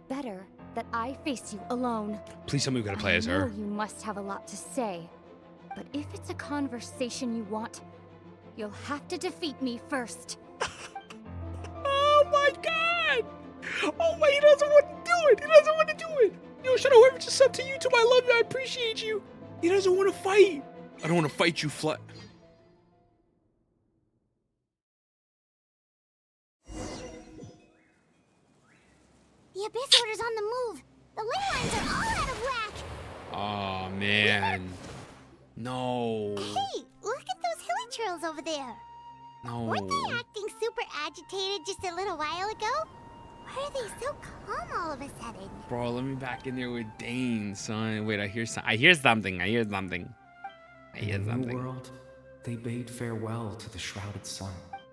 Better that I face you alone. Please tell me we gotta play as I know her. you must have a lot to say, but if it's a conversation you want, you'll have to defeat me first. Oh my god! Oh my, he doesn't want to do it! He doesn't want to do it! Yo, shout out whoever just subbed to YouTube. I love you. I appreciate you. He doesn't want to fight. I don't want to fight you, flat. The Abyss Order's on the move. The ley lines are all out of whack. Oh man. No. Hey, look at those hilly trails over there. No. Weren't they acting super agitated just a little while ago? Why are they so calm all of a sudden? Bro, let me back in there with Dane, son. Wait, I hear something. In the new world, they bade farewell to the shrouded sun.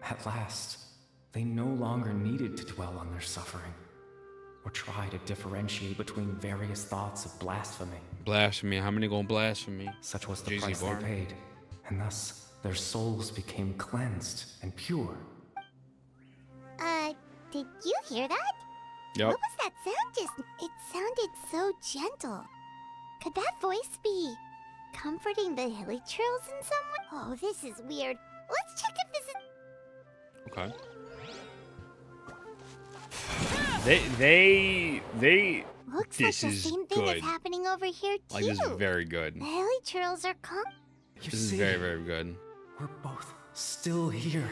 At last, they no longer needed to dwell on their suffering, or try to differentiate between various thoughts of blasphemy. Blasphemy. How many gonna blaspheme? Such was the Jay-Z price bar. they paid, and thus their souls became cleansed and pure. Did you hear that? Yep. What was that sound just? It sounded so gentle. Could that voice be comforting the hilly trails in some way? Oh, this is weird. Let's check if this is... Okay. They. Looks This like the is same thing good. is happening over here too. Like, this is very good. The hilly trails are calm. You This is see, very, very good. we're both still here.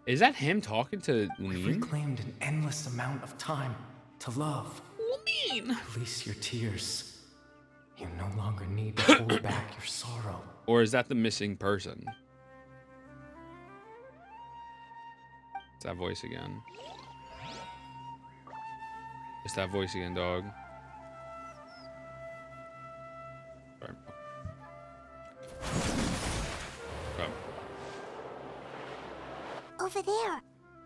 Is that him talking to We've Lean? reclaimed an endless amount of time to love. Lean. Release your tears. You no longer need to hold back your sorrow. Or is that the missing person? It's that voice again. It's that voice again, dog. Sorry. Okay. Over there.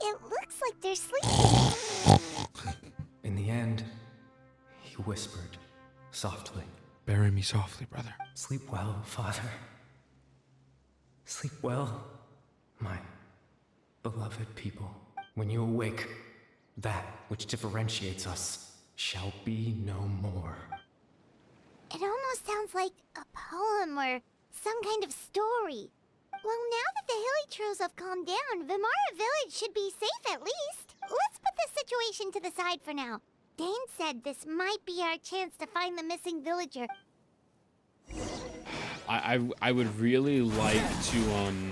It looks like they're sleeping. In the end, he whispered softly, Bury me softly, brother. "Sleep well, Father. Sleep well, my beloved people. When you awake, that which differentiates us shall be no more." It almost sounds like a poem or some kind of story. Well, now that the hilly trails have calmed down, Vimara Village should be safe at least. Let's put this situation to the side for now. Dane said this might be our chance to find the missing villager. I would really like to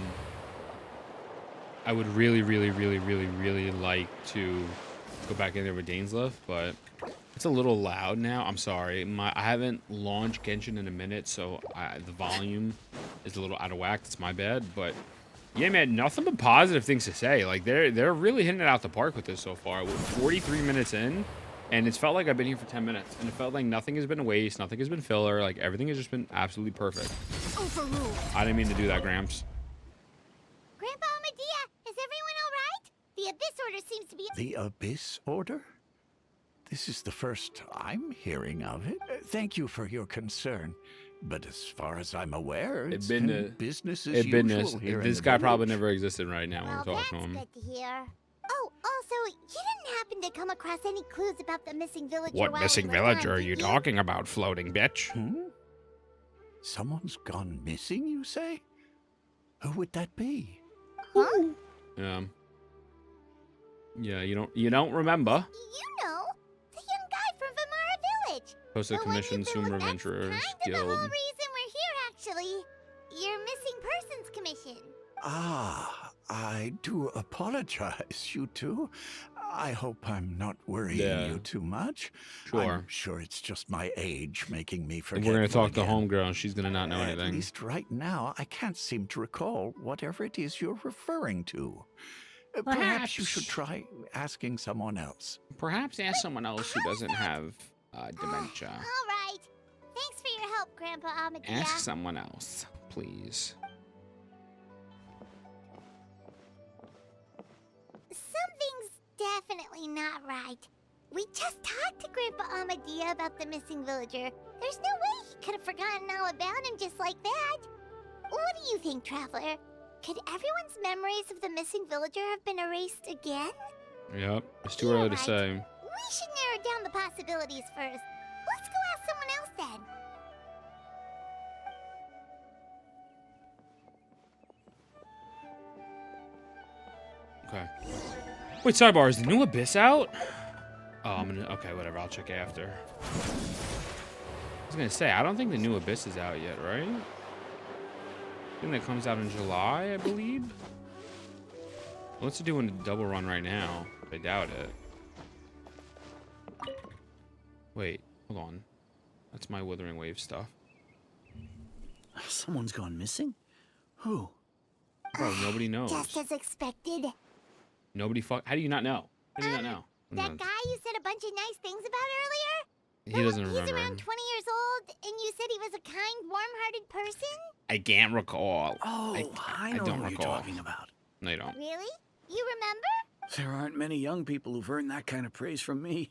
I would really like to go back in there with Dainsleif, but it's a little loud now. I'm sorry. I haven't launched Genshin in a minute, so the volume is a little out of whack. That's my bad, but yeah, man, nothing but positive things to say. Like they're really hitting it out the park with this so far. We're 43 minutes in, and it's felt like I've been here for 10 minutes, and it felt like nothing has been a waste, nothing has been filler. Like everything has just been absolutely perfect. Overruled. I didn't mean to do that, Gramps. Grandpa Medea, is everyone all right? The Abyss Order seems to be... The Abyss Order? This is the first I'm hearing of it. Thank you for your concern. But as far as I'm aware, it's been business as usual here in This the guy probably village. never existed right now when Well, we're that's talking to him. good to hear. Oh, also, you didn't happen to come across any clues about the missing villager What while missing we were villager gone, are you did talking about, floating bitch? Someone's gone missing, you say? Who would that be? Huh? Yeah. Yeah, you don't remember. You know, the young guy from Vimara Village. Posted The one commission you Sumer threw- Adventurers That's kind of the whole Guild. reason we're here, actually. Your missing persons commission. Ah, I do apologize, you two. I hope I'm not worrying you too much. Sure. I'm sure it's just my age making me If forget. we're gonna talk to Homegirl, and she's gonna not know anything. At least right now, I can't seem to recall whatever it is you're referring to. Perhaps you should try asking someone else. Perhaps ask someone else who doesn't have dementia. All right. Thanks for your help, Grandpa Amadia. Ask someone else, please. Something's definitely not right. We just talked to Grandpa Amadia about the missing villager. There's no way he could have forgotten all about him just like that. What do you think, Traveler? Could everyone's memories of the missing villager have been erased again? Yep, it's too early to say. We should narrow down the possibilities first. Let's go ask someone else then. Okay. Wait, sidebar, is the new Abyss out? Oh, okay, whatever, I'll check after. I was gonna say, I don't think the new Abyss is out yet, right? I think that comes out in July, I believe. What's it doing a double run right now? I doubt it. Wait, hold on. That's my Withering Wave stuff. Someone's gone missing? Who? Bro, nobody knows. Just as expected. Nobody How do you not know? How do you not know? That guy you said a bunch of nice things about earlier? He doesn't remember. He's around 20 years old, and you said he was a kind, warm-hearted person? I can't recall. Oh, I know don't what recall. you're talking about. No, you don't. Really? You remember? There aren't many young people who've earned that kind of praise from me.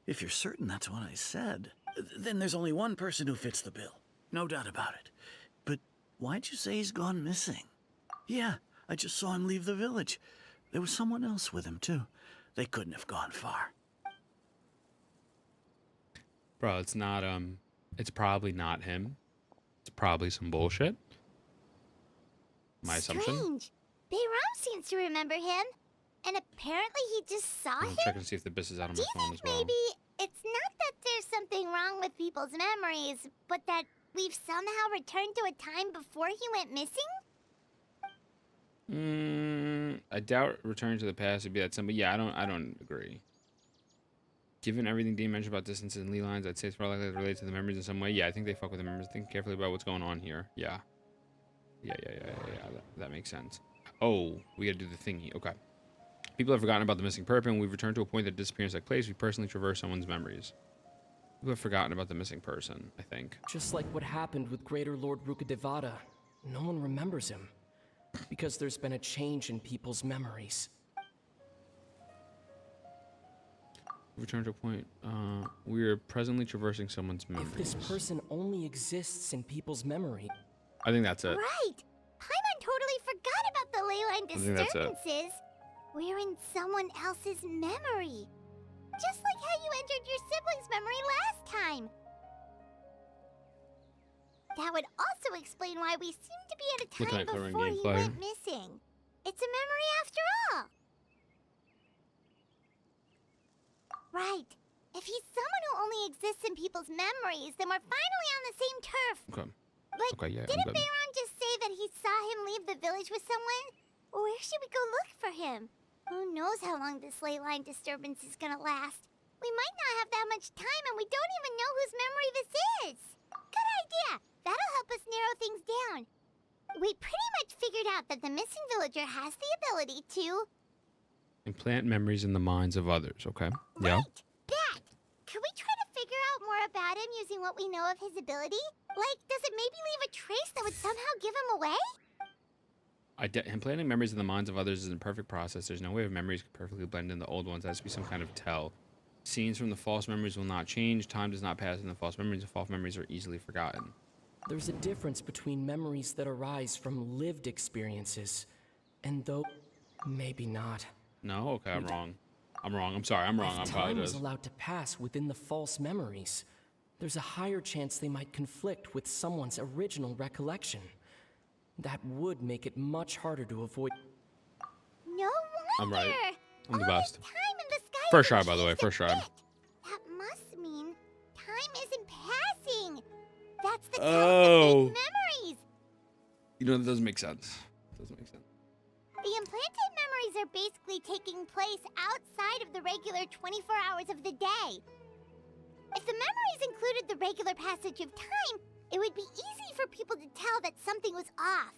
If you're certain that's what I said, then there's only one person who fits the bill. No doubt about it. But why'd you say he's gone missing? Yeah, I just saw him leave the village. There was someone else with him, too. They couldn't have gone far. Bro, it's not, it's probably not him. It's probably some bullshit. My assumption. Strange. Bayram seems to remember him. And apparently he just saw I'm him? checking to see if the Abyss is out on Do my you phone think as well. maybe it's not that there's something wrong with people's memories, but that we've somehow returned to a time before he went missing? I doubt returning to the past would be that simple. Yeah, I don't agree. Given everything Dean mentioned about distances and ley lines, I'd say it's probably likely to relate to the memories in some way. Yeah, I think they fuck with the memories. Think carefully about what's going on here. Yeah. Yeah. That makes sense. Oh, we gotta do the thingy. Okay. People have forgotten about the missing person. We've returned to a point that disappearance took place. We personally traverse someone's memories. People have forgotten about the missing person, I think. Just like what happened with Greater Lord Rukkhadevata, no one remembers him. Because there's been a change in people's memories. Return to a point. We are presently traversing someone's memories. If this person only exists in people's memory. I think that's it. Right. Paimon totally forgot about the ley line I think that's it. disturbances. We're in someone else's memory. Just like how you entered your sibling's memory last time. That would also explain why we seem to be at a Looking time at current before he gameplay. went missing. It's a memory after all. Right. If he's someone who only exists in people's memories, then we're finally on the same turf. Okay. But Okay, yeah, I'm didn't good. Bayron just say that he saw him leave the village with someone? Where should we go look for him? Who knows how long this ley line disturbance is gonna last? We might not have that much time, and we don't even know whose memory this is. Good idea. That'll help us narrow things down. We pretty much figured out that the missing villager has the ability to... Implant memories in the minds of others, okay? Yeah. Right. That. Could we try to figure out more about him using what we know of his ability? Like, does it maybe leave a trace that would somehow give him away? Implanting memories in the minds of others is a perfect process. There's no way of memories could perfectly blend in the old ones. There has to be some kind of tell. Scenes from the false memories will not change. Time does not pass in the false memories, and false memories are easily forgotten. There's a difference between memories that arise from lived experiences, and though maybe not. No? Okay, I'm wrong. I'm wrong. I'm sorry. I'm wrong. I If time is apologize. allowed to pass within the false memories, there's a higher chance they might conflict with someone's original recollection. That would make it much harder to avoid. No I'm wonder. right. I'm the All best. this time in the sky First hasn't try, by the way. changed a First try. bit. That must mean time isn't passing. That's the Oh. time of fake memories. You know, that doesn't make sense. It doesn't make sense. The implanted memories are basically taking place outside of the regular 24 hours of the day. If the memories included the regular passage of time, it would be easy for people to tell that something was off.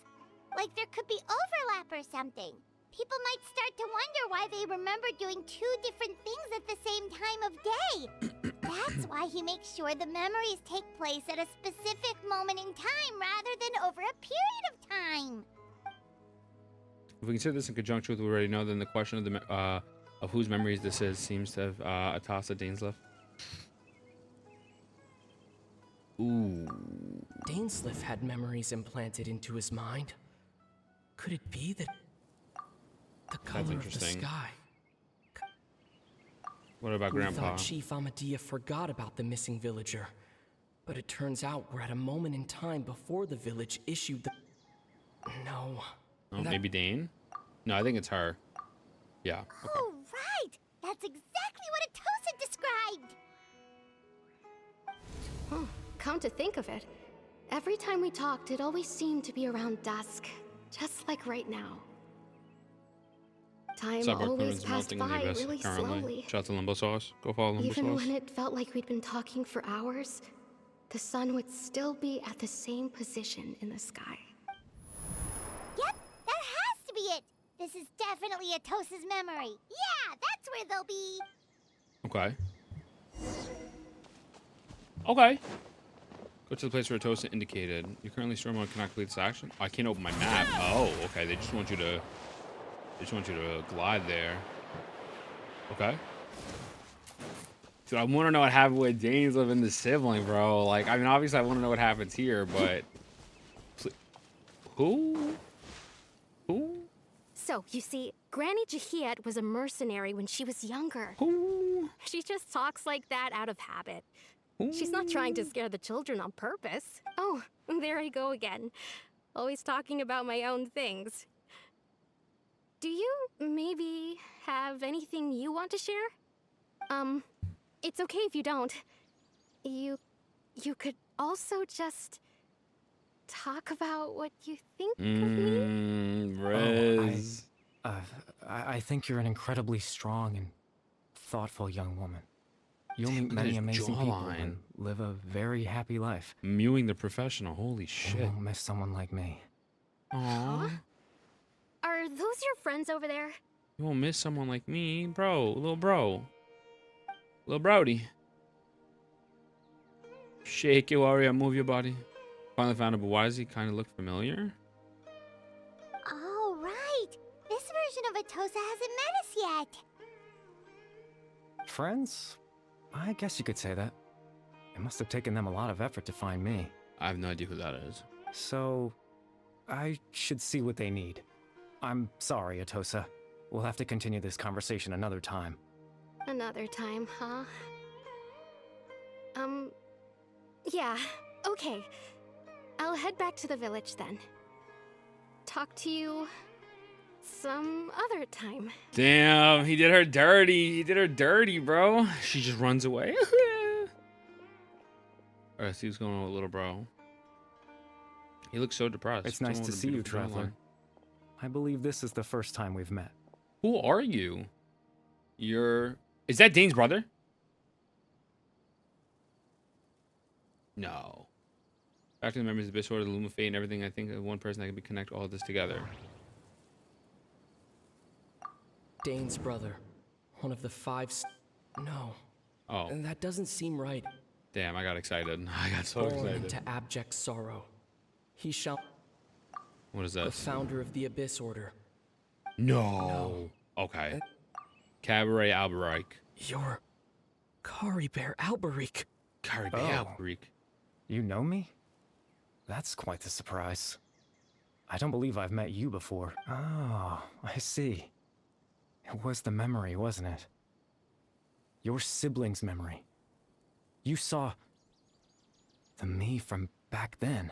Like there could be overlap or something. People might start to wonder why they remember doing two different things at the same time of day. That's why he makes sure the memories take place at a specific moment in time rather than over a period of time. If we consider this in conjunction with what we already know, then the question of the of whose memories this is seems to have Atossa Dainsleif. Ooh. Dainsleif had memories implanted into his mind. Could it be that the color of the sky? What about We Grandpa? thought Chief Amadea forgot about the missing villager, but it turns out we're at a moment in time before the village issued the... No. Oh, maybe Dane? No, I think it's her. Yeah. Okay. Oh, right! That's exactly what Atossa described! Oh, come to think of it, every time we talked, it always seemed to be around dusk, just like right now. Time always passed by really slowly. Shout out to Limbo Sauce. Go follow Limbo Even Sauce. when it felt like we'd been talking for hours, the sun would still be at the same position in the sky. Yep, that has to be it! This is definitely Atossa's memory. Yeah, that's where they'll be. Okay. Okay. Go to the place where Atossa indicated. You're currently storm mode, cannot complete this action. Oh, I can't open my map. Oh, okay. They just want you to glide there. Okay. Dude, I want to know what happened with Dainsleif and the sibling, bro. Like, I mean, obviously I want to know what happens here, but who? So, you see, Granny Jahiet was a mercenary when she was younger. Who? She just talks like that out of habit. She's not trying to scare the children on purpose. Oh, there I go again. Always talking about my own things. Do you maybe have anything you want to share? It's okay if you don't. You could also just talk about what you think of me? Riz. I think you're an incredibly strong and thoughtful young woman. You'll meet Look at many his amazing people jawline. and live a very happy life. Mewing the professional. Holy You shit. won't miss someone like me. Aww. Are those your friends over there? You won't miss someone like me, bro. Little bro. Little Brody. Shake your warrior, move your body. Finally found him, but why does he kind of look familiar? Oh, right. This version of Atossa hasn't met us yet. Friends? I guess you could say that. It must have taken them a lot of effort to find me. I have no idea who that is. So, I should see what they need. I'm sorry, Atossa. We'll have to continue this conversation another time. Another time, huh? Yeah, okay. I'll head back to the village then. Talk to you some other time. Damn, he did her dirty. He did her dirty, bro. She just runs away. Alright, see what's going on with little bro. He looks so depressed. It's nice Someone to with a see you, beautiful Traveler. jawline. I believe this is the first time we've met. Who are you? Is that Dane's brother? No. Back to the memories of the Abyss Order, the Loom of Fate, and everything. I think of one person that can connect all of this together. Dane's brother. One of the No. Oh, That doesn't seem right. damn, I got excited. I got so Born excited. into abject sorrow. He shall... What is The this? founder of the Abyss Order. No. Okay. Cabaret Alberic. You're... Caribert Alberic. Caribert Oh. Alberic. You know me? That's quite the surprise. I don't believe I've met you before. Oh, I see. It was the memory, wasn't it? Your sibling's memory. You saw... the me from back then.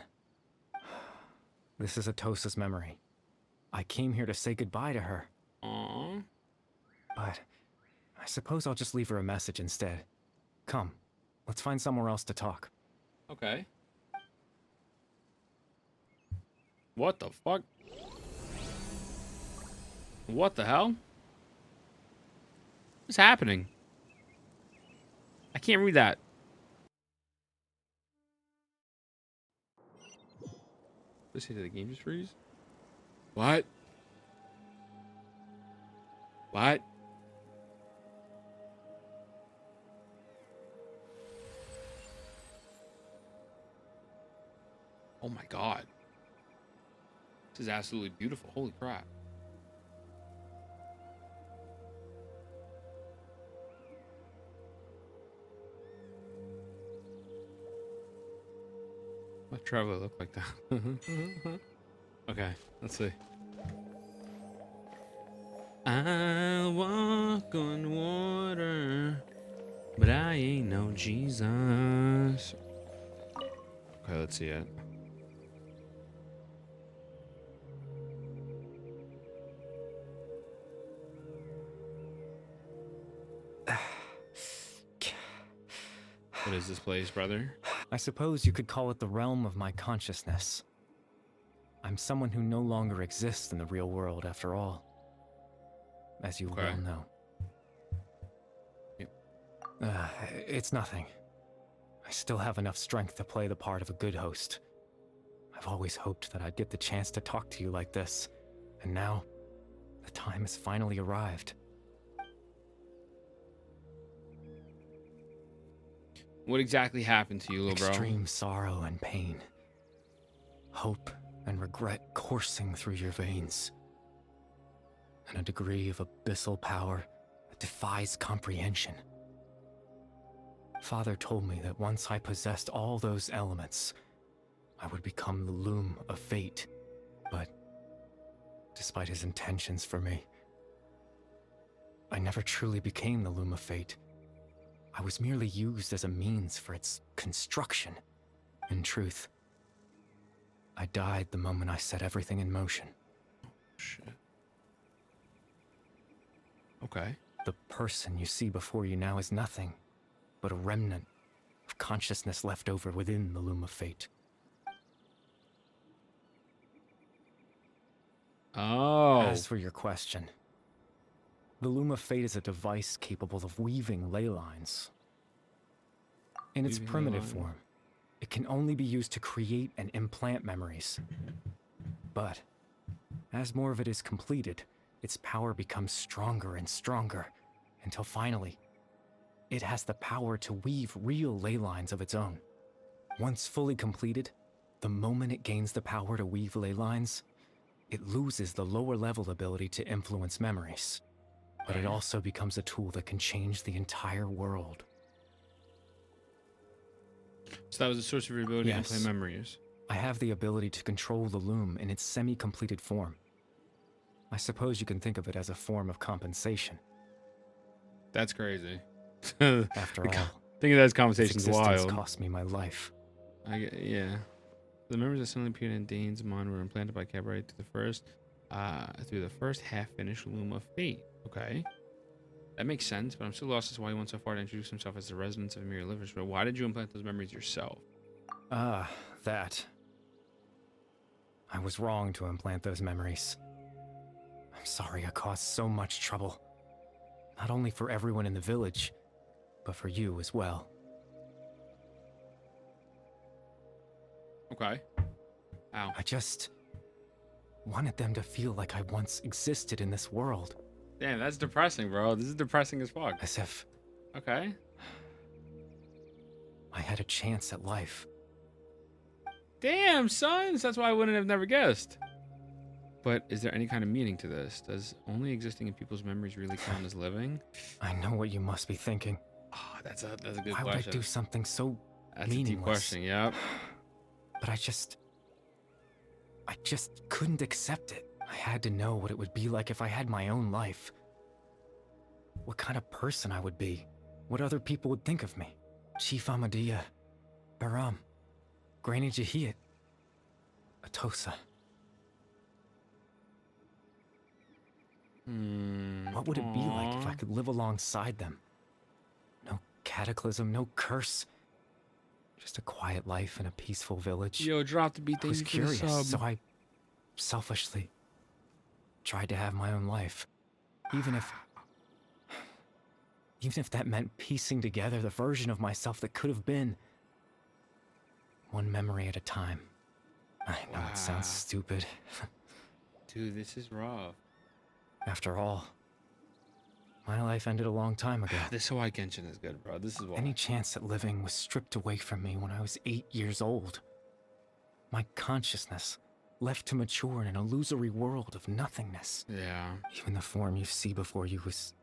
This is Atossa's memory. I came here to say goodbye to her. Aww. But I suppose I'll just leave her a message instead. Come, let's find somewhere else to talk. Okay. What the fuck? What the hell? What's happening? I can't read that. Let's see, did the game just freeze? What? What? Oh my god. This is absolutely beautiful. Holy crap. What traveler look like that? Okay, let's see. I'll walk on water, but I ain't no Jesus. Okay, let's see it. What is this place, brother? I suppose you could call it the realm of my consciousness. I'm someone who no longer exists in the real world, after all. As you well know. Yep. It's nothing. I still have enough strength to play the part of a good host. I've always hoped that I'd get the chance to talk to you like this, and now, the time has finally arrived. What exactly happened to you, little bro? Extreme sorrow and pain. Hope and regret coursing through your veins. And a degree of abyssal power that defies comprehension. Father told me that once I possessed all those elements, I would become the Loom of Fate. But, despite his intentions for me, I never truly became the Loom of Fate. I was merely used as a means for its construction. In truth, I died the moment I set everything in motion. Shit. Okay. The person you see before you now is nothing but a remnant of consciousness left over within the Loom of Fate. Oh. As for your question, the Loom of Fate is a device capable of weaving ley lines. In its primitive form, it can only be used to create and implant memories. But, as more of it is completed, its power becomes stronger and stronger, until finally, it has the power to weave real ley lines of its own. Once fully completed, the moment it gains the power to weave ley lines, it loses the lower level ability to influence memories. But it also becomes a tool that can change the entire world. So that was the source of your ability to Yes. implant memories. I have the ability to control the loom in its semi-completed form. I suppose you can think of it as a form of compensation. That's crazy. After all, thinking that its conversation's existence wild. cost me my life. Yeah. The memories that suddenly appeared in Dane's mind were implanted by Caribert through the first half-finished Loom of Fate. Okay. That makes sense, but I'm still lost as to why he went so far to introduce himself as the resident of Vimara Livers. But why did you implant those memories yourself? That. I was wrong to implant those memories. I'm sorry I caused so much trouble. Not only for everyone in the village, but for you as well. Okay. Ow. I just wanted them to feel like I once existed in this world. Damn, that's depressing, bro. This is depressing as fuck. As if Okay. I had a chance at life. Damn, sons. That's why I wouldn't have never guessed. But is there any kind of meaning to this? Does only existing in people's memories really count as living? I know what you must be thinking. Oh, that's a good question. Why would I do something so That's meaningless? a deep question, yep. But I just couldn't accept it. I had to know what it would be like if I had my own life. What kind of person I would be. What other people would think of me. Chief Ahmadiyya, Baram, Granny Jahiyat, Atossa. What would it be like if I could live alongside them? No cataclysm, no curse. Just a quiet life in a peaceful village. Yo, drop the beat. I was curious, so I selfishly tried to have my own life. Even if that meant piecing together the version of myself that could have been. One memory at a time. I know it sounds stupid. Dude, this is rough. After all, my life ended a long time ago. This is why Genshin is good, bro. This is why. Any chance at living was stripped away from me when I was 8 years old. My consciousness left to mature in an illusory world of nothingness. Yeah. Even the form you see before you was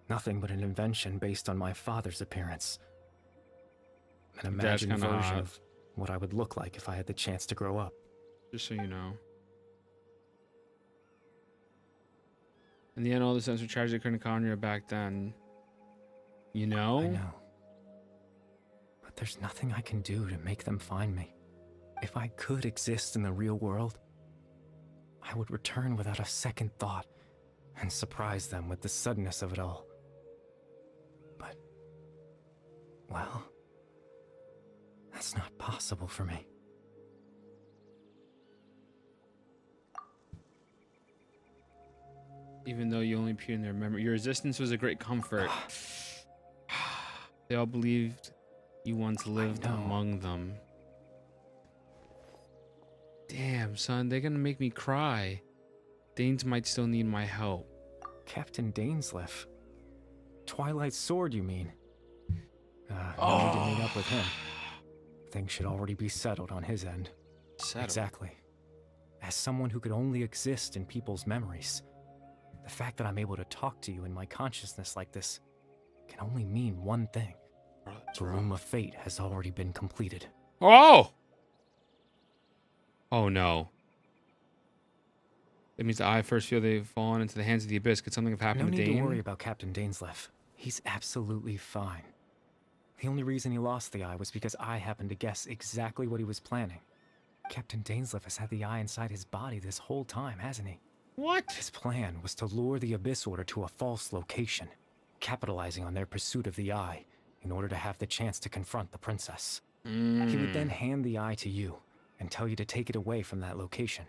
nothing but an invention based on my father's appearance. An imagined version of what I would look like if I had the chance to grow up. Just so you know. In the end, all the sense of tragedy occurred in Khaenri'ah back then. You know? I know. But there's nothing I can do to make them find me. If I could exist in the real world, I would return without a second thought and surprise them with the suddenness of it all. But, well, that's not possible for me. Even though you only appear in their memory, your existence was a great comfort. They all believed you once lived among them. Damn, son, they're gonna make me cry. Danes might still need my help. Captain Dainsleif. Twilight's sword, you mean? You need to meet up with him. Things should already be settled on his end. Settled? Exactly. As someone who could only exist in people's memories, the fact that I'm able to talk to you in my consciousness like this can only mean one thing. The Loom of Fate has already been completed. Oh! Oh no. It means the Eye first feel they've fallen into the hands of the Abyss. Could something have happened to Dane? No need to worry about Captain Dainsleif. He's absolutely fine. The only reason he lost the Eye was because I happened to guess exactly what he was planning. Captain Dainsleif has had the Eye inside his body this whole time, hasn't he? What? His plan was to lure the Abyss Order to a false location, capitalizing on their pursuit of the Eye in order to have the chance to confront the princess. He would then hand the Eye to you and tell you to take it away from that location.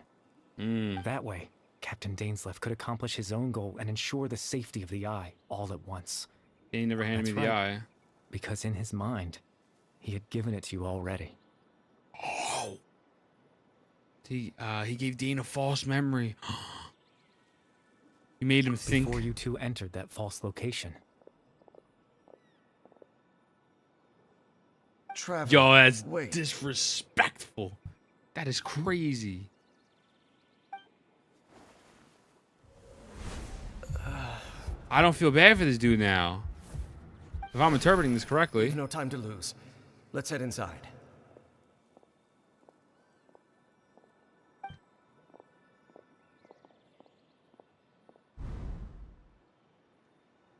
That way, Captain Dainsleif could accomplish his own goal and ensure the safety of the Eye all at once. Dane never handed me the Eye. Because in his mind, he had given it to you already. Oh. He gave Dane a false memory. He made him think. Before you two entered that false location. Traveler, Yo, that's wait. disrespectful. That is crazy. I don't feel bad for this dude now. If I'm interpreting this correctly. We've no time to lose. Let's head inside.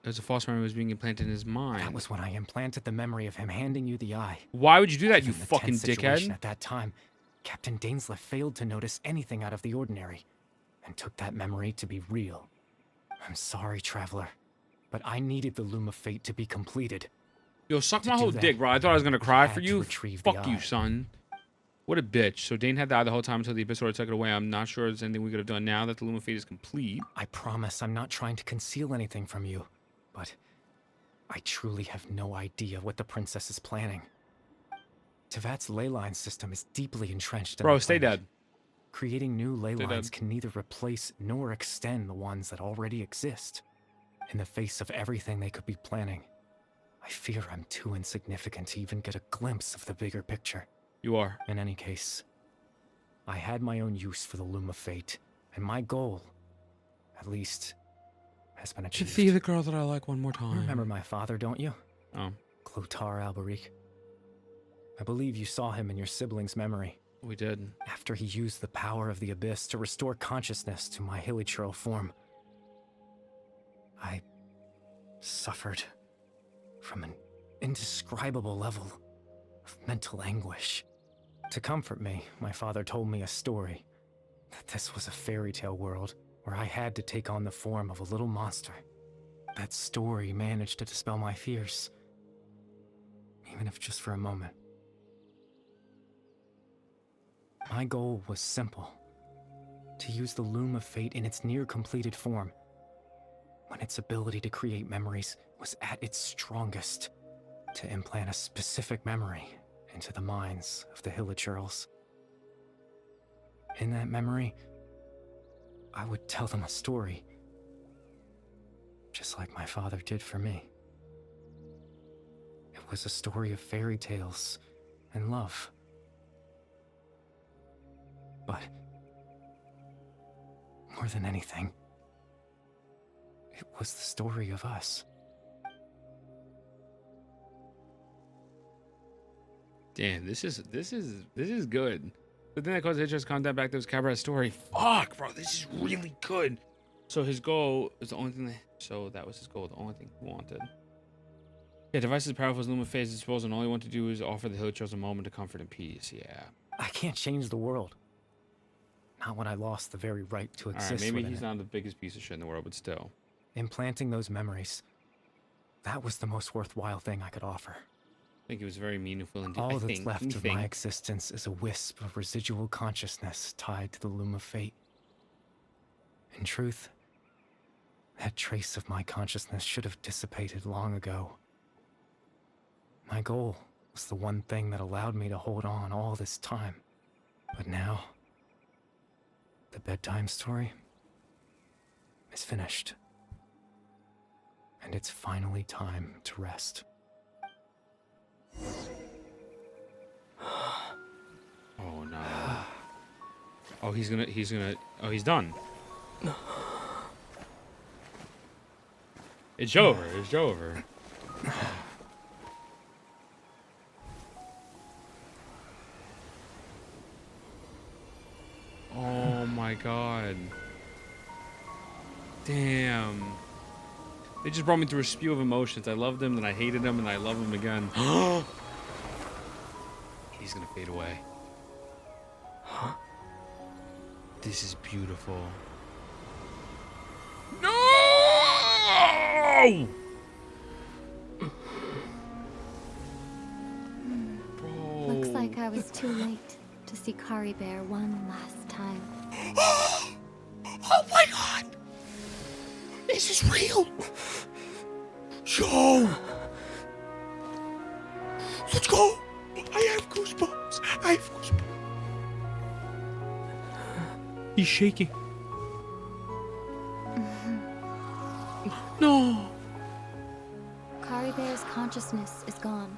There's a false memory was being implanted in his mind. That was when I implanted the memory of him handing you the Eye. Why would you do that, you Given the fucking tense situation dickhead? At that time, Captain Dainsleif failed to notice anything out of the ordinary and took that memory to be real. I'm sorry, Traveler, but I needed the Loom of Fate to be completed. Yo, suck To my do whole that, dick, bro. I thought I was gonna cry had for to you. retrieve the Fuck you, Eye. son. What a bitch. So Dane had the Eye the whole time until the Abyss Order took it away. I'm not sure there's anything we could have done now that the Loom of Fate is complete. I promise I'm not trying to conceal anything from you, but I truly have no idea what the princess is planning. Tevat's ley line system is deeply entrenched in Bro, the stay planet. dead. Creating new ley Stay lines dead. can neither replace nor extend the ones that already exist. In the face of everything they could be planning, I fear I'm too insignificant to even get a glimpse of the bigger picture. You are. In any case, I had my own use for the Loom of Fate, and my goal, at least, has been To achieved. see the girl that I like one more You time. remember my father, don't you? Oh, Clotar Alberic. I believe you saw him in your sibling's memory. we did. After he used the power of the Abyss to restore consciousness to my hilichurl form, I suffered from an indescribable level of mental anguish. To comfort me, my father told me a story, that this was a fairy tale world where I had to take on the form of a little monster. That story managed to dispel my fears, even if just for a moment. My goal was simple. to use the Loom of Fate in its near-completed form, when its ability to create memories was at its strongest, to implant a specific memory into the minds of the Hilichurls. In that memory, I would tell them a story, just like my father did for me. It was a story of fairy tales and love. But more than anything, it was the story of us. Damn, this is good. But then that causes interest content back to his Caribert story. Fuck, bro, this is really good. So his goal is the only thing so that was his goal, the only thing he wanted. Yeah, device as powerful as Loom of Fate is disposal, and all you want to do is offer the Hilichurls a moment of comfort and peace. Yeah. I can't change the world. Not when I lost the very right to exist. Alright, maybe within he's it. not the biggest piece of shit in the world, but still. Implanting those memories, that was the most worthwhile thing I could offer. I think it was very meaningful indeed. All that's left of my existence is a wisp of residual consciousness tied to the Loom of Fate. In truth, that trace of my consciousness should have dissipated long ago. My goal was the one thing that allowed me to hold on all this time. But now, the bedtime story is finished. And it's finally time to rest. Oh no. Oh, he's done. It's over. It's over. Oh my god. Damn. They just brought me through a spew of emotions. I loved him, then I hated him, and I love him again. He's gonna fade away. This is beautiful. No! Bro. Looks like I was too late to see Caribert one last time. Oh my god! This is real! Yo! Let's go! I have goosebumps! I have goosebumps! He's shaking. No! Caribert's consciousness is gone,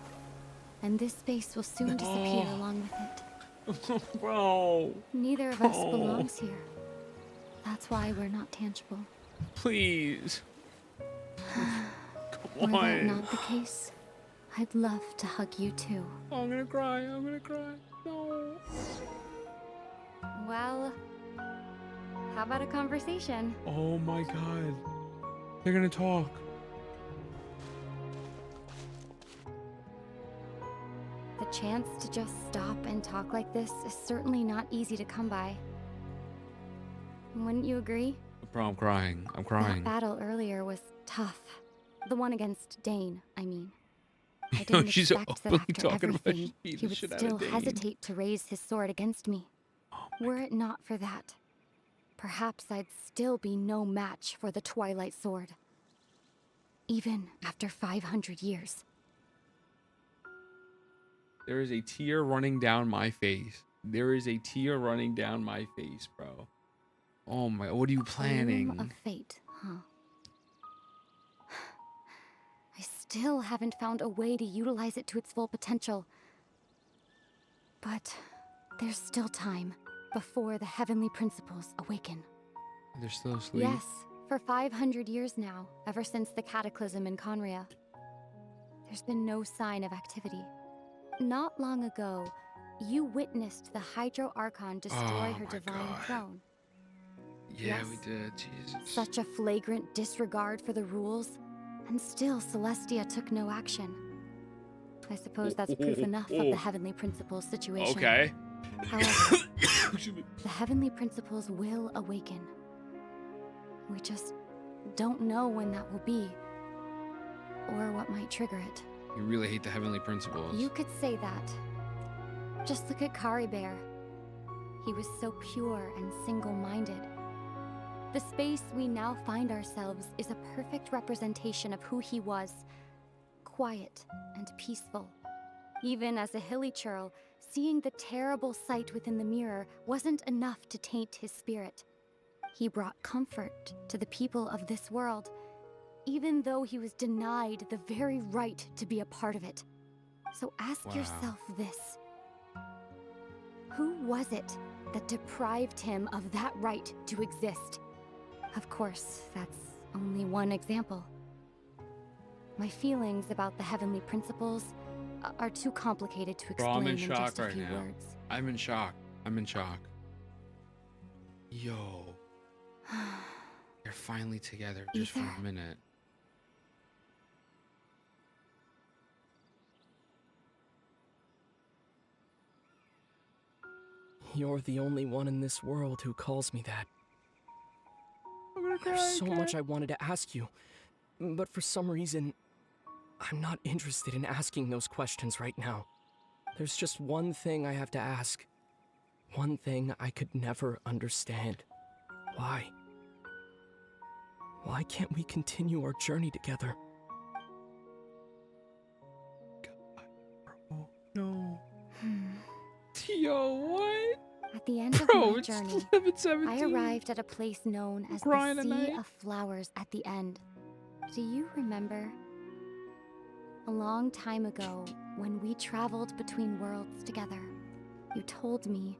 and this space will soon disappear along with it. Bro. Neither of us belongs here. That's why we're not tangible. Please. Were that not the case, I'd love to hug you too. Oh, I'm gonna cry. I'm gonna cry. No. Well, how about a conversation? Oh my god. They're gonna talk. The chance to just stop and talk like this is certainly not easy to come by. Wouldn't you agree? Bro, I'm crying. I'm crying. That battle earlier was tough. The one against Dane, I mean. I You know, didn't she's expect that openly after talking about everything, beating he the would shit out still of Dane. hesitate to raise his sword against me. Were it not for that, perhaps I'd still be no match for the Twilight Sword. Even after 500 years. There is a tear running down my face. There is a tear running down my face, bro. Oh my, what are you planning? Loom of Fate, huh? I still haven't found a way to utilize it to its full potential. But there's still time before the heavenly principles awaken. They're still asleep. Yes, for 500 years now, ever since the cataclysm in Khaenri'ah. There's been no sign of activity. Not long ago, you witnessed the Hydro Archon destroy her divine throne. Yeah, Yes. we did. Jesus. Such a flagrant disregard for the rules, and still Celestia took no action. I suppose that's proof enough of the Heavenly Principles situation. Okay. However, the Heavenly Principles will awaken. We just don't know when that will be, or what might trigger it. You really hate the heavenly principles. You could say that. Just look at Caribert. He was so pure and single-minded. The space we now find ourselves is a perfect representation of who he was. Quiet and peaceful. Even as a hilly churl, seeing the terrible sight within the mirror wasn't enough to taint his spirit. He brought comfort to the people of this world, even though he was denied the very right to be a part of it. So ask yourself this. Who was it that deprived him of that right to exist? Of course, that's only one example. My feelings about the heavenly principles are too complicated to Bro, I'm explain in in shock just a right few now. words. I'm in shock. I'm in shock. Yo. They're finally together just for a minute. You're the only one in this world who calls me that. There's so much I wanted to ask you, but for some reason, I'm not interested in asking those questions right now. There's just one thing I have to ask. One thing I could never understand. Why? Why can't we continue our journey together? Oh, no. Yo, what? At the end of Bro, my it's journey, 11:17. I arrived at a place known as the Crying Sea tonight. of Flowers at the end. Do you remember? A long time ago, when we traveled between worlds together, you told me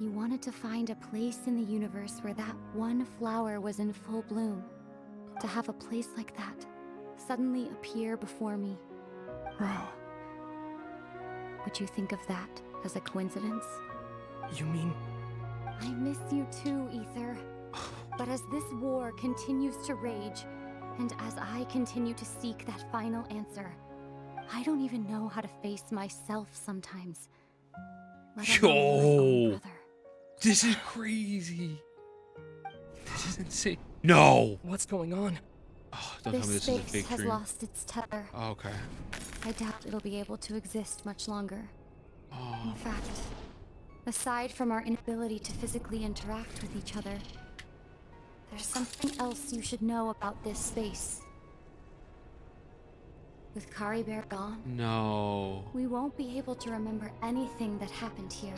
you wanted to find a place in the universe where that one flower was in full bloom. To have a place like that suddenly appear before me. Well, would you think of that as a coincidence? You mean... I miss you too, Ether. But as this war continues to rage, and as I continue to seek that final answer, I don't even know how to face myself sometimes. Let alone my own brother. This is crazy. This is insane. No. What's going on? Oh, don't tell me This this is a space fake has dream. lost its tether. Oh, okay. I doubt it'll be able to exist much longer. Oh. In fact, aside from our inability to physically interact with each other, there's something else you should know about this space. With Caribert gone, No. we won't be able to remember anything that happened here.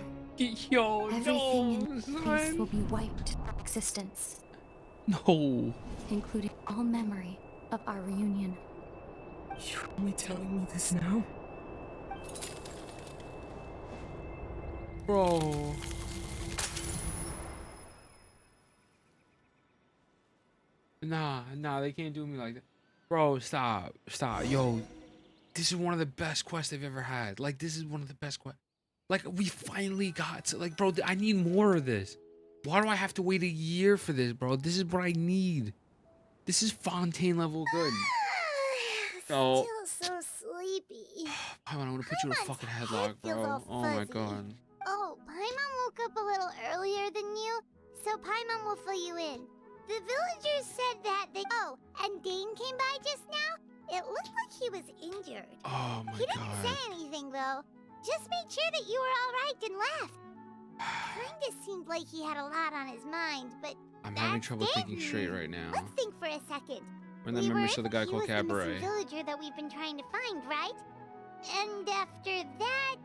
Yo, Everything no, in this space son. will be wiped from existence, No. including all memory of our reunion. You're only telling me this now? Bro. Nah, they can't do me like that. Bro, stop. Yo, this is one of the best quests I've ever had. Like, this is one of the best quests. Like, we finally got to, like, bro, I need more of this. Why do I have to wait a year for this, bro? This is what I need. This is Fontaine level good. Oh. Still so sleepy. Paimon, I'm gonna put you in a Paimon's fucking head headlock, feels bro. all Oh my fuzzy. god. Oh, Paimon woke up a little earlier than you, so Paimon will fill you in. The villagers said that they... Oh, and Dane came by just now? It looked like he was injured. Oh my He didn't god. say anything, though. Just made sure that you were alright and left. Kinda seemed like he had a lot on his mind, but I'm having that's trouble thinking Dane. straight right now. Let's think for a second. We're in the We memories were- of the guy he called was the Caribert. missing villager that we've been trying to find, right? And after that,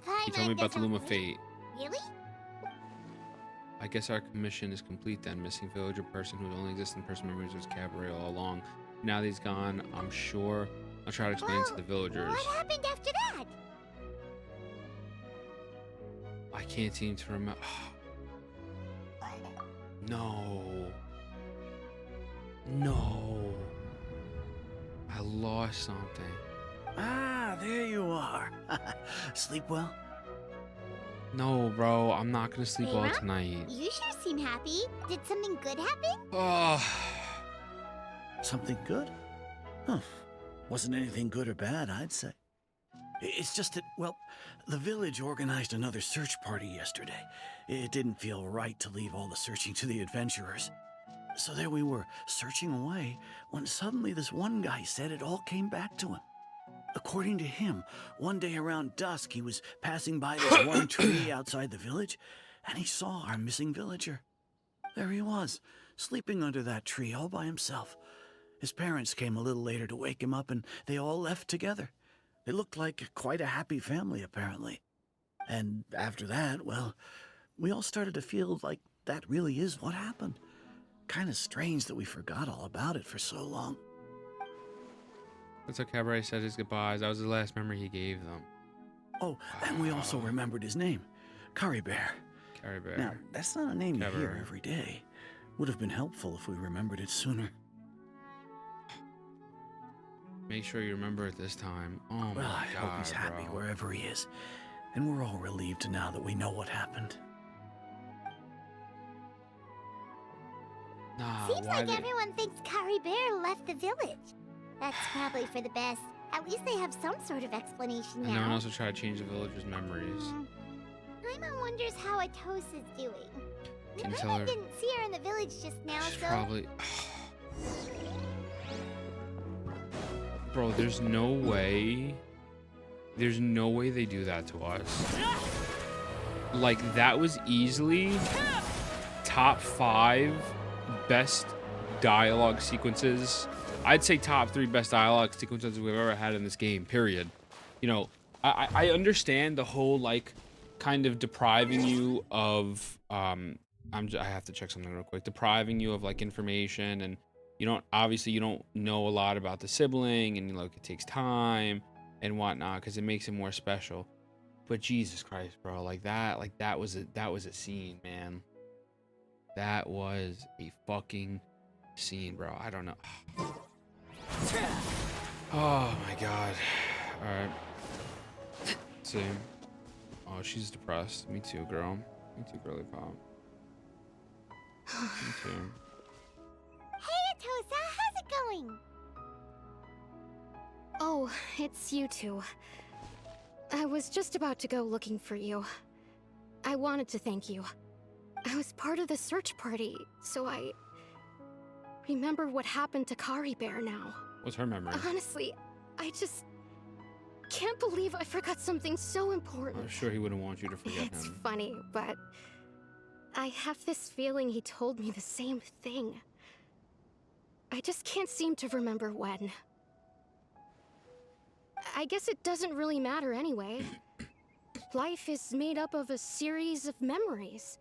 Paimon He told me about the doesn't Loom of really- Fate. Really? I guess our commission is complete then. Missing villager person who only exists in person memories was Cabaret all along. Now that he's gone, I'm sure I'll try to explain it to the villagers. What happened after that? I can't seem to remember. No. I lost something. Ah, there you are. Sleep well? No, bro. I'm not gonna sleep well Vimara? tonight. You sure seem happy. Did something good happen? Oh. Something good? Huh. Wasn't anything good or bad, I'd say. It's just that, well, the village organized another search party yesterday. It didn't feel right to leave all the searching to the adventurers. So there we were, searching away, when suddenly this one guy said it all came back to him. According to him, one day around dusk, he was passing by this one tree outside the village, and he saw our missing villager. There he was, sleeping under that tree all by himself. His parents came a little later to wake him up, and they all left together. They looked like quite a happy family, apparently. And after that, well, we all started to feel like that really is what happened. Kind of strange that we forgot all about it for so long. That's how Caribert said his goodbyes. That was the last memory he gave them. Oh, and we also remembered his name, Caribert. Caribert. Now, that's not a name you hear Caribert. every day. Would have been helpful if we remembered it sooner. Make sure you remember it this time. Oh my Well, I god, hope he's happy bro. wherever he is. And we're all relieved now that we know what happened. Nah, Seems why like they- everyone thinks Caribert left the village. That's probably for the best. At least they have some sort of explanation And no one now. else will try to change the villager's memories. Paimon wonders how Atossa's doing. Can you tell Paimon her- didn't see her in the village just now, She's so... probably... Bro, there's no way... There's no way they do that to us. Like, that was easily top 5 best dialogue sequences. I'd say top 3 best dialogue sequences we've ever had in this game, period. You know, I understand the whole, like, kind of depriving you of... I have to check something real quick. Depriving you of, like, information, and you don't know a lot about the sibling, and, like, it takes time and whatnot because it makes it more special. But Jesus Christ, bro, like that was a scene, man. That was a fucking scene, bro. I don't know. Oh my god. All right. See. Oh, she's depressed. Me too, girl. Me too, girly pop. Me too. Hey, Atossa, how's it going? Oh, it's you two. I was just about to go looking for you. I wanted to thank you. I was part of the search party, so I remember what happened to Caribert now. What's her memory? Honestly, I just can't believe I forgot something so important. I'm sure he wouldn't want you to forget It's him. funny, but I have this feeling he told me the same thing. I just can't seem to remember when. I guess it doesn't really matter anyway. Life is made up of a series of memories.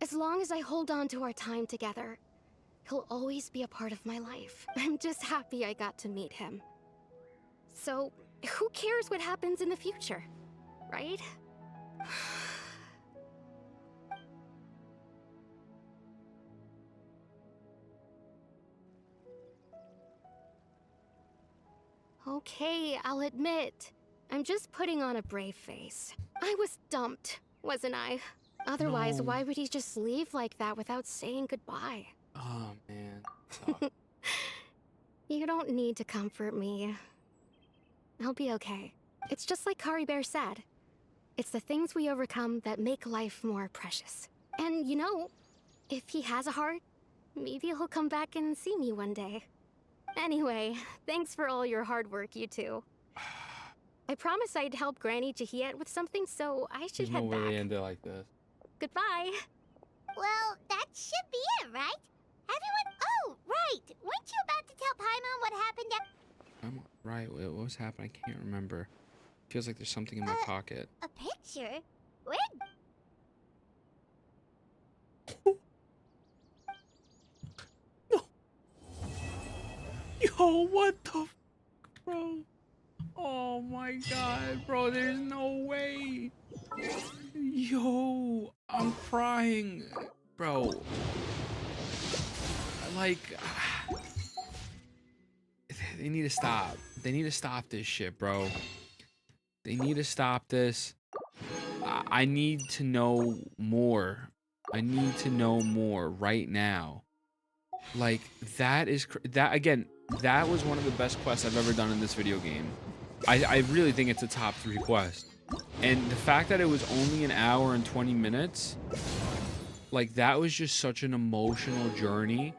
As long as I hold on to our time together, he'll always be a part of my life. I'm just happy I got to meet him. So, who cares what happens in the future, right? Okay, I'll admit. I'm just putting on a brave face. I was dumped, wasn't I? Otherwise, No. why would he just leave like that without saying goodbye? Oh man. Tough. You don't need to comfort me. I'll be okay. It's just like Caribert said. It's the things we overcome that make life more precious. And you know, if he has a heart, maybe he'll come back and see me one day. Anyway, thanks for all your hard work, you two. I promised I'd help Granny Jahiet with something, so I should There's no head way back. they end it like this. Goodbye. Well, that should be it, right? Everyone... Oh, right! Weren't you about to tell Paimon what happened at... I'm right. What was happening? I can't remember. Feels like there's something in my pocket. A picture? Where... Yo, what the f, bro? Oh my god, bro, there's no way. Yo, I'm crying, bro. Like, they need to stop. They need to stop this shit, bro. They need to stop this. I need to know more. I need to know more right now. Like, that is that again. That was one of the best quests I've ever done in this video game. I really think it's a top 3 quest. And the fact that it was only an hour and 20 minutes, like, that was just such an emotional journey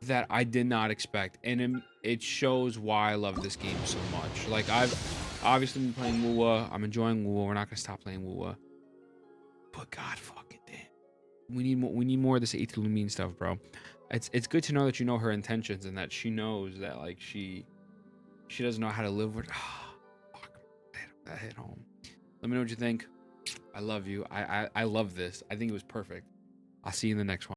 that I did not expect. And it shows why I love this game so much. Like, I've obviously been playing Wuwa. I'm enjoying Wuwa. We're not going to stop playing Wuwa. but god fucking damn. We need more of this Aethelumine stuff, bro. It's good to know that you know her intentions and that she knows that like she doesn't know how to live with. Fuck, that hit home. Let me know what you think. I love you. I love this. I think it was perfect. I'll see you in the next one.